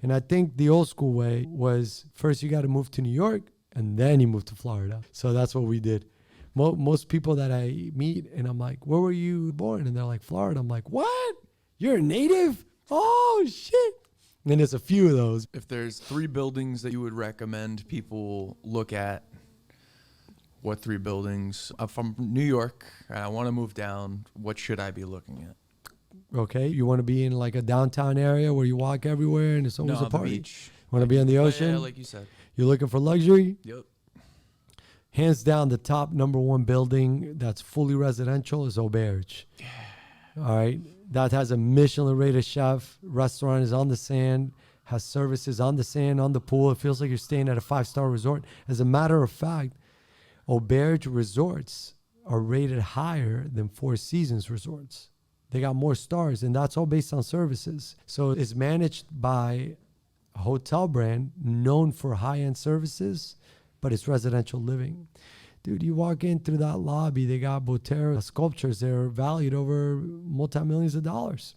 B: And I think the old school way was first you got to move to New York, and then you move to Florida. So that's what we did. Most people that I meet, and I'm like, where were you born? And they're like, Florida. I'm like, what? You're a native? Oh, shit. And there's a few of those.
A: If there's 3 buildings that you would recommend people look at What 3 buildings? If I'm from New York and I want to move down, what should I be looking at?
B: Okay, you want to be in like a downtown area where you walk everywhere and it's always a
A: The
B: party.
A: beach.
B: Want to be on the ocean?
A: Yeah, like you said.
B: You're looking for luxury?
A: Yep.
B: Hands down, the top #1 building that's fully residential is Auberge. Yeah. All right. That has a Michelin-rated chef. Restaurant is on the sand. Has services on the sand, on the pool. It feels like you're staying at a 5-star resort. As a matter of fact, Auberge resorts are rated higher than Four Seasons resorts. They got more stars, and that's all based on services. So it's managed by a hotel brand known for high-end services, but it's residential living. Dude, you walk in through that lobby, they got Botero sculptures that are valued over multi-millions of dollars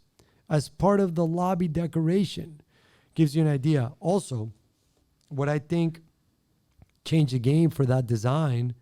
B: as part of the lobby decoration. Gives you an idea. Also, what I think changed the game for that design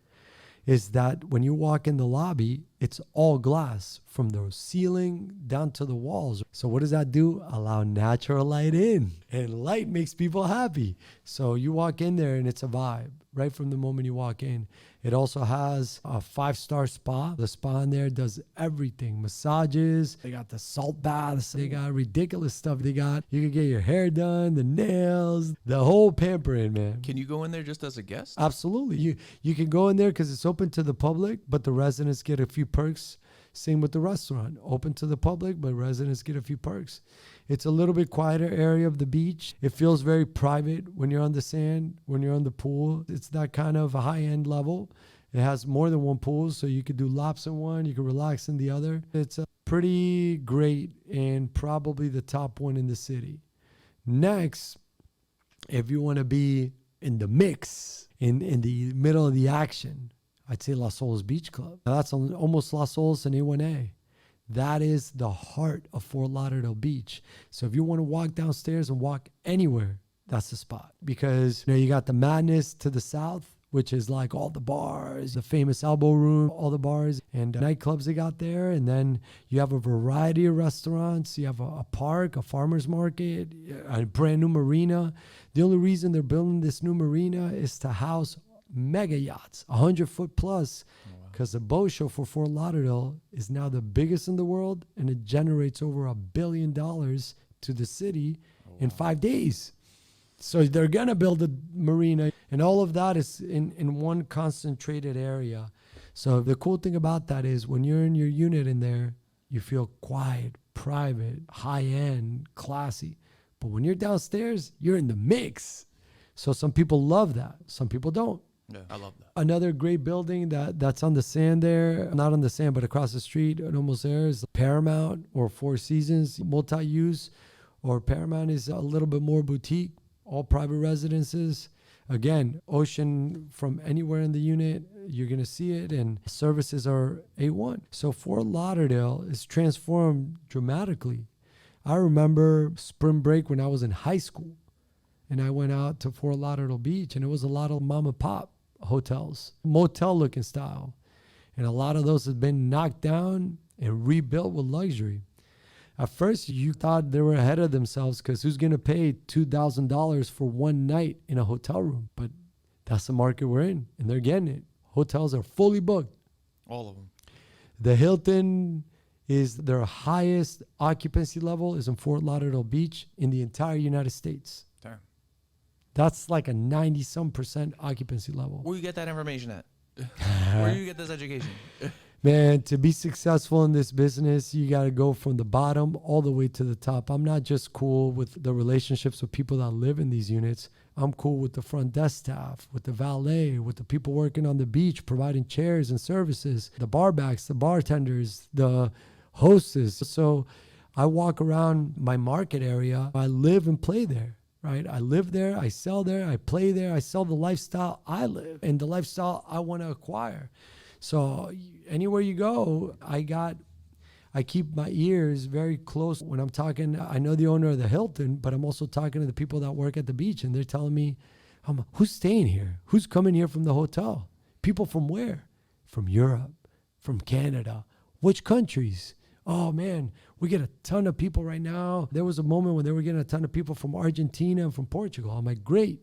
B: is that when you walk in the lobby, it's all glass from the ceiling down to the walls. So what does that do? Allow natural light in. And light makes people happy. So you walk in there and it's a vibe right from the moment you walk in. It also has a 5-star spa. The spa in there does everything. Massages. They got the salt baths. They got ridiculous stuff. You can get your hair done, the nails, the whole pampering, man.
A: Can you go in there just as a guest?
B: Absolutely. You can go in there because it's open to the public, but the residents get a few perks. Same with the restaurant. Open to the public, but residents get a few perks. It's a little bit quieter area of the beach. It feels very private when you're on the sand, when you're on the pool. It's that kind of a high-end level. It has more than one pool, so you could do laps in one, you could relax in the other. It's a pretty great and probably the top one in the city. Next, if you want to be in the mix, in the middle of the action, I'd say Las Olas Beach Club. Now that's almost Las Olas and A1A. That is the heart of Fort Lauderdale Beach. So if you want to walk downstairs and walk anywhere, that's the spot. Because you got the Madness to the south, which is like all the bars, the famous Elbow Room, all the bars and nightclubs they got there. And then you have a variety of restaurants. You have a park, a farmer's market, a brand new marina. The only reason they're building this new marina is to house mega yachts, 100-foot plus, because the boat show for Fort Lauderdale is now the biggest in the world, and it generates over $1 billion to the city in 5 days. So they're going to build a marina, and all of that is in one concentrated area. So the cool thing about that is when you're in your unit in there, you feel quiet, private, high-end, classy. But when you're downstairs, you're in the mix. So some people love that. Some people don't.
A: Yeah, I love that.
B: Another great building that's on the sand there, not on the sand, but across the street and almost there is Paramount or Four Seasons, multi-use, or Paramount is a little bit more boutique, all private residences. Again, ocean from anywhere in the unit, you're going to see it, and services are A1. So Fort Lauderdale is transformed dramatically. I remember spring break when I was in high school, and I went out to Fort Lauderdale Beach, and it was a lot of mom and pop hotels, motel looking style. And a lot of those have been knocked down and rebuilt with luxury. At first, you thought they were ahead of themselves because who's going to pay $2,000 for one night in a hotel room? But that's the market we're in, and they're getting it. Hotels are fully booked.
A: All of them.
B: The Hilton is their highest occupancy level is in Fort Lauderdale Beach in the entire United States.
A: Damn.
B: That's like a 90-some% occupancy level.
A: Where you get that information at? Where you get this education?
B: Man, to be successful in this business, you got to go from the bottom all the way to the top. I'm not just cool with the relationships with people that live in these units. I'm cool with the front desk staff, with the valet, with the people working on the beach, providing chairs and services, the barbacks, the bartenders, the hostess. So I walk around my market area. I live and play there, right? I live there. I sell there. I play there. I sell the lifestyle I live and the lifestyle I want to acquire. So anywhere you go, I keep my ears very close when I'm talking. I know the owner of the Hilton, but I'm also talking to the people that work at the beach, and they're telling me, who's staying here? Who's coming here from the hotel? People from where? From Europe, from Canada. Which countries? Oh, man, we get a ton of people right now. There was a moment when they were getting a ton of people from Argentina and from Portugal. I'm like, great.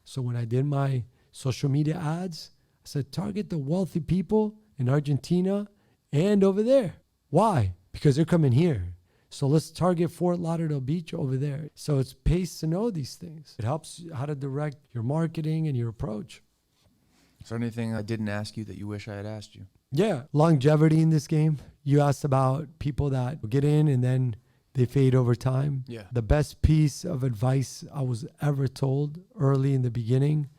B: So when I did my social media ads, I said, target the wealthy people in Argentina and over there. Why? Because they're coming here. So let's target Fort Lauderdale Beach over there. So it's pays to know these things. It helps how to direct your marketing and your approach.
A: Is there anything I didn't ask you that you wish I had asked you?
B: Yeah. Longevity in this game. You asked about people that get in and then they fade over time.
A: Yeah.
B: The best piece of advice I was ever told early in the beginning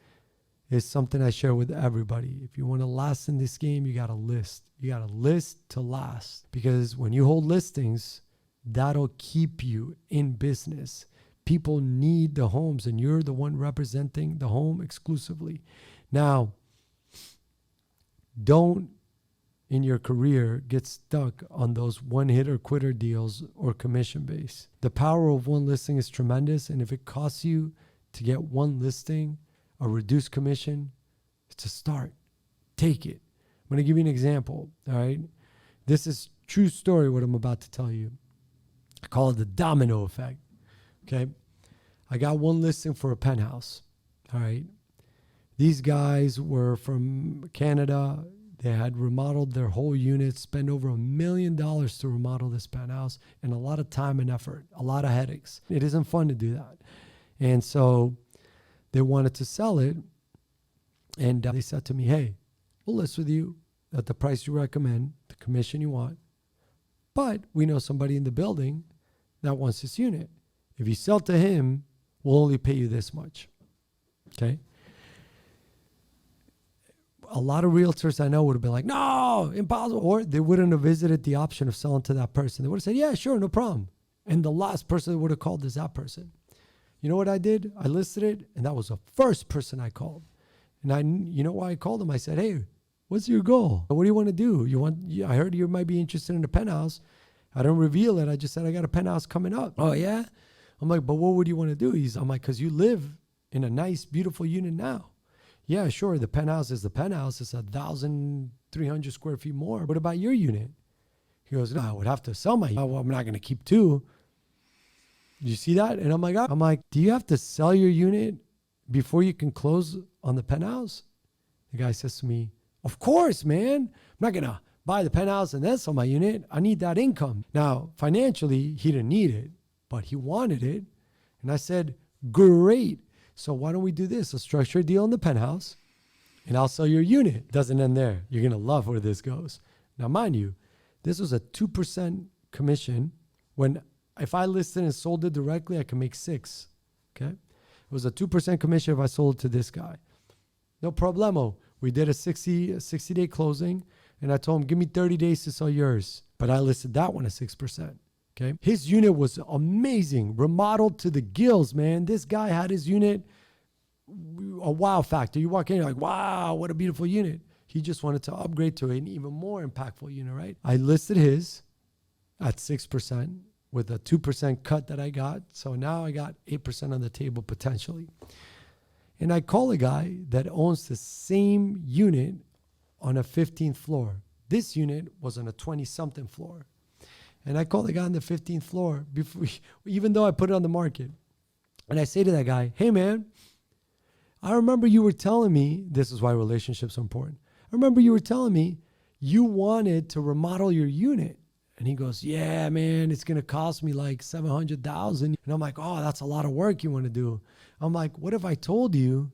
B: is something I share with everybody. If you want to last in this game, you got to list. You got to list to last. Because when you hold listings, that'll keep you in business. People need the homes and you're the one representing the home exclusively. Now, don't in your career get stuck on those one-hitter quitter deals or commission-based. The power of one listing is tremendous, and if it costs you to get one listing, a reduced commission, it's a start. Take it. I'm going to give you an example, all right? This is true story, what I'm about to tell you. I call it the domino effect, okay? I got one listing for a penthouse, all right? These guys were from Canada. They had remodeled their whole unit, spent over $1 million to remodel this penthouse, and a lot of time and effort, a lot of headaches. It isn't fun to do that. And so they wanted to sell it, and they said to me, hey, we'll list with you at the price you recommend, the commission you want, but we know somebody in the building that wants this unit. If you sell to him, we'll only pay you this much, okay? A lot of realtors I know would have been like, no, impossible. Or they wouldn't have visited the option of selling to that person. They would have said, yeah, sure, no problem. And the last person that would have called is that person. You know what I did? I listed it, and that was the first person I called. And you know why I called them? I said, hey, what's your goal? What do you want to do? I heard you might be interested in a penthouse. I don't reveal it. I just said, I got a penthouse coming up. Oh, yeah? I'm like, but what would you want to do? I'm like, because you live in a nice, beautiful unit now. Yeah, sure. The penthouse is the penthouse. It's 1,300 square feet more. What about your unit? He goes, no, I would have to sell my unit. Well, I'm not going to keep two. You see that? And I'm like, do you have to sell your unit before you can close on the penthouse? The guy says to me, of course, man. I'm not going to buy the penthouse and then sell my unit. I need that income. Now, financially, he didn't need it, but he wanted it. And I said, great. So why don't we do this? A structured deal in the penthouse, and I'll sell your unit. Doesn't end there. You're going to love where this goes. Now, mind you, this was a 2% commission. If I listed and sold it directly, I can make 6. Okay? It was a 2% commission if I sold it to this guy. No problemo. We did a 60-day closing, and I told him, give me 30 days to sell yours. But I listed that one at 6%. Okay. His unit was amazing, remodeled to the gills, man. This guy had his unit a wow factor. You walk in, you're like, wow, what a beautiful unit. He just wanted to upgrade to an even more impactful unit, right? I listed his at 6% with a 2% cut that I got. So now I got 8% on the table potentially. And I call a guy that owns the same unit on a 15th floor. This unit was on a 20-something floor. And I call the guy on the 15th floor, even though I put it on the market. And I say to that guy, hey, man, I remember you were telling me, this is why relationships are important. I remember you were telling me you wanted to remodel your unit. And he goes, yeah, man, it's going to cost me like $700,000. And I'm like, oh, that's a lot of work you want to do. I'm like, what if I told you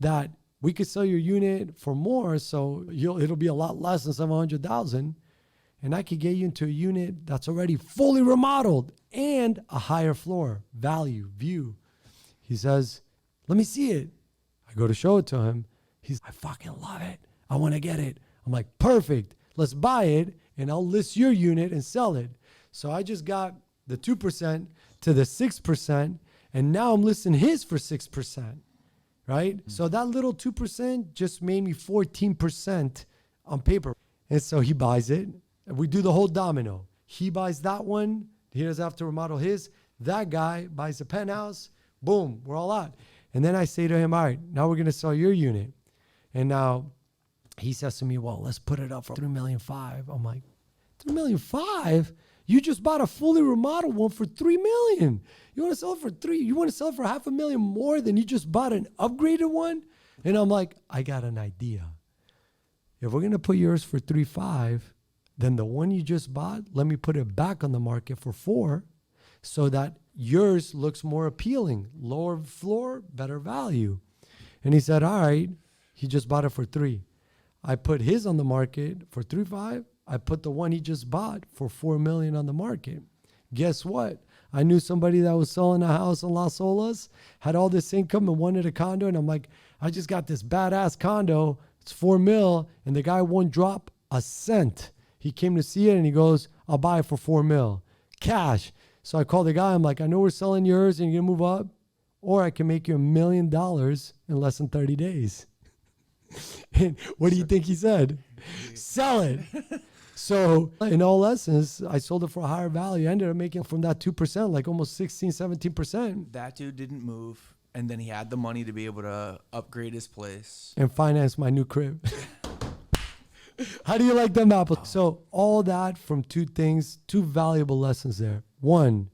B: that we could sell your unit for more, so it'll be a lot less than $700,000? And I could get you into a unit that's already fully remodeled and a higher floor, value, view. He says, let me see it. I go to show it to him. I fucking love it. I want to get it. I'm like, perfect. Let's buy it, and I'll list your unit and sell it. So I just got the 2% to the 6%, and now I'm listing his for 6%, right? Mm-hmm. So that little 2% just made me 14% on paper. And so he buys it. We do the whole domino. He buys that one. He doesn't have to remodel his. That guy buys a penthouse. Boom, we're all out. And then I say to him, all right, now we're going to sell your unit. And now he says to me, well, let's put it up for $3.5 million. I'm like, $3.5 million? You just bought a fully remodeled one for $3 million. You want to sell it for $3 million? You want to sell it for $500,000 more than you just bought an upgraded one? And I'm like, I got an idea. if we're going to put yours for 3.5, then the one you just bought, let me put it back on the market for 4 so that yours looks more appealing. Lower floor, better value. And he said, all right, he just bought it for 3. I put his on the market for 3.5. I put the one he just bought for $4 million on the market. Guess what? I knew somebody that was selling a house in Las Olas, had all this income and wanted a condo. And I'm like, I just got this badass condo. It's $4 million. And the guy won't drop a cent. He came to see it and he goes, I'll buy it for $4 million. Cash. So I called the guy. I'm like, I know we're selling yours and you're going to move up. Or I can make you $1 million in less than 30 days. And what do you think he said? Sell it. So in all essence, I sold it for a higher value. I ended up making from that 2%, like almost 16, 17%.
A: That dude didn't move. And then he had the money to be able to upgrade his place.
B: And finance my new crib. How do you like them apples? So all that from 2 things, 2 valuable lessons there. 1,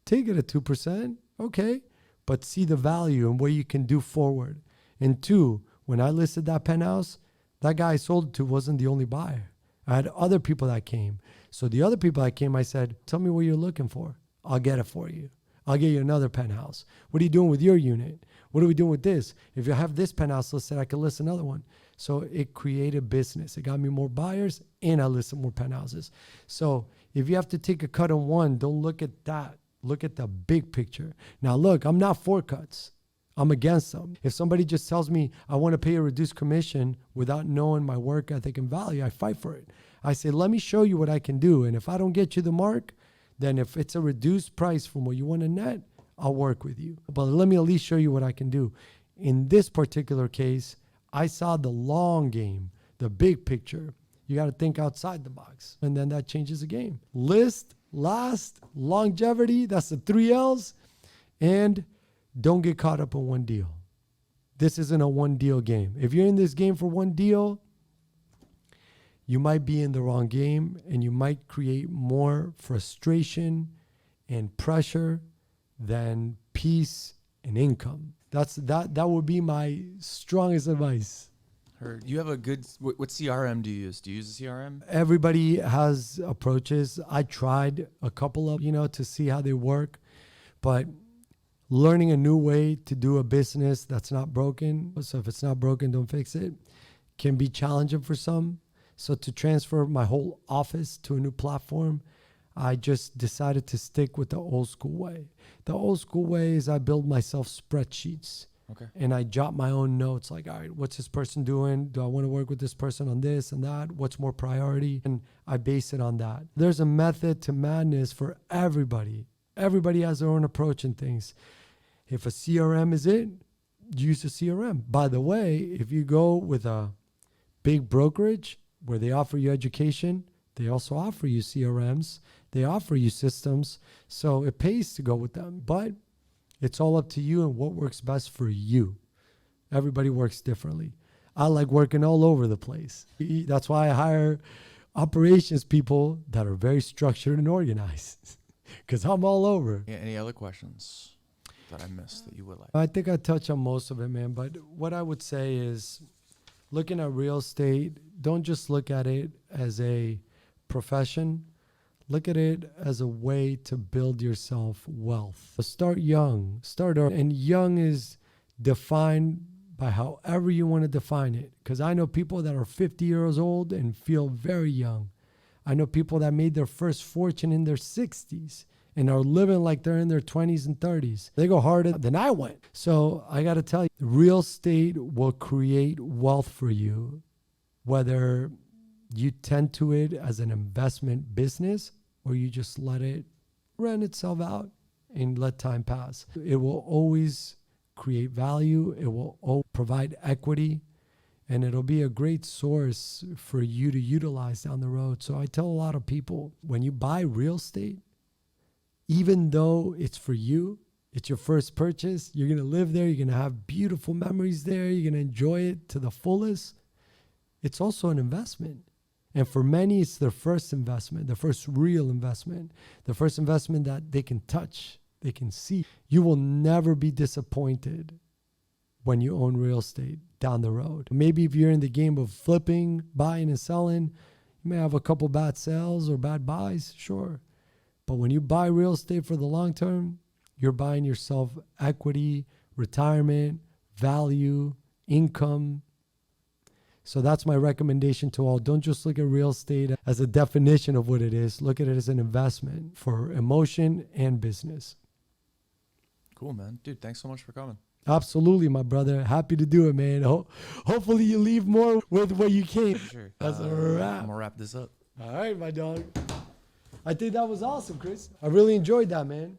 B: take it at 2%. Okay. But see the value and what you can do forward. And 2, when I listed that penthouse, that guy I sold it to wasn't the only buyer. I had other people that came. So the other people that came, I said, tell me what you're looking for. I'll get it for you. I'll get you another penthouse. What are you doing with your unit? What are we doing with this? If you have this penthouse listed, I can list another one. So it created business. It got me more buyers and I listed more penthouses. So if you have to take a cut on one, don't look at that. Look at the big picture. Now, look, I'm not for cuts. I'm against them. If somebody just tells me I want to pay a reduced commission without knowing my work ethic and value, I fight for it. I say, let me show you what I can do. And if I don't get you the mark, then if it's a reduced price from what you want to net, I'll work with you. But let me at least show you what I can do. In this particular case, I saw the long game, the big picture. You got to think outside the box. And then that changes the game. List, last, longevity, that's the 3 L's. And don't get caught up in one deal. This isn't a one deal game. If you're in this game for one deal, you might be in the wrong game and you might create more frustration and pressure than peace and income. That would be my strongest advice.
A: Heard. You have a good, what CRM do you use? Do you use a CRM?
B: Everybody has approaches. I tried a couple of, to see how they work, but learning a new way to do a business that's not broken. So if it's not broken, don't fix it. Can be challenging for some. So to transfer my whole office to a new platform, I just decided to stick with the old school way. The old school way is I build myself spreadsheets.
A: Okay.
B: And I jot my own notes like, all right, what's this person doing? Do I want to work with this person on this and that? What's more priority? And I base it on that. There's a method to madness for everybody. Everybody has their own approach in things. If a CRM is it, use a CRM. By the way, if you go with a big brokerage where they offer you education, they also offer you CRMs. They offer you systems. So it pays to go with them. But it's all up to you and what works best for you. Everybody works differently. I like working all over the place. That's why I hire operations people that are very structured and organized because I'm all over.
A: Yeah, any other questions that I missed that you would like?
B: I think I touched on most of it, man. But what I would say is looking at real estate, don't just look at it as a profession. Look at it as a way to build yourself wealth. Start young. Start early. And young is defined by however you want to define it. Because I know people that are 50 years old and feel very young. I know people that made their first fortune in their 60s and are living like they're in their 20s and 30s. They go harder than I went. So I got to tell you, real estate will create wealth for you, whether you tend to it as an investment business or you just let it rent itself out and let time pass. It will always create value. It will provide equity, and it'll be a great source for you to utilize down the road. So I tell a lot of people, when you buy real estate, even though it's for you, it's your first purchase, you're going to live there, you're going to have beautiful memories there, you're going to enjoy it to the fullest. It's also an investment. And for many, it's their first investment, the first real investment, the first investment that they can touch, they can see. You will never be disappointed when you own real estate. down the road. Maybe if you're in the game of flipping, buying and selling, you may have a couple bad sales or bad buys, sure. But when you buy real estate for the long term, you're buying yourself equity, retirement, value, income. So that's my recommendation to all. Don't just look at real estate as a definition of what it is. Look at it as an investment for emotion and business.
A: Cool, man. Dude, thanks so much for coming.
B: Absolutely, my brother. Happy to do it, man. Hopefully you leave more with what you came.
A: Sure.
B: That's a wrap.
A: I'm going to wrap this up.
B: All right, my dog. I think that was awesome, Chris. I really enjoyed that, man.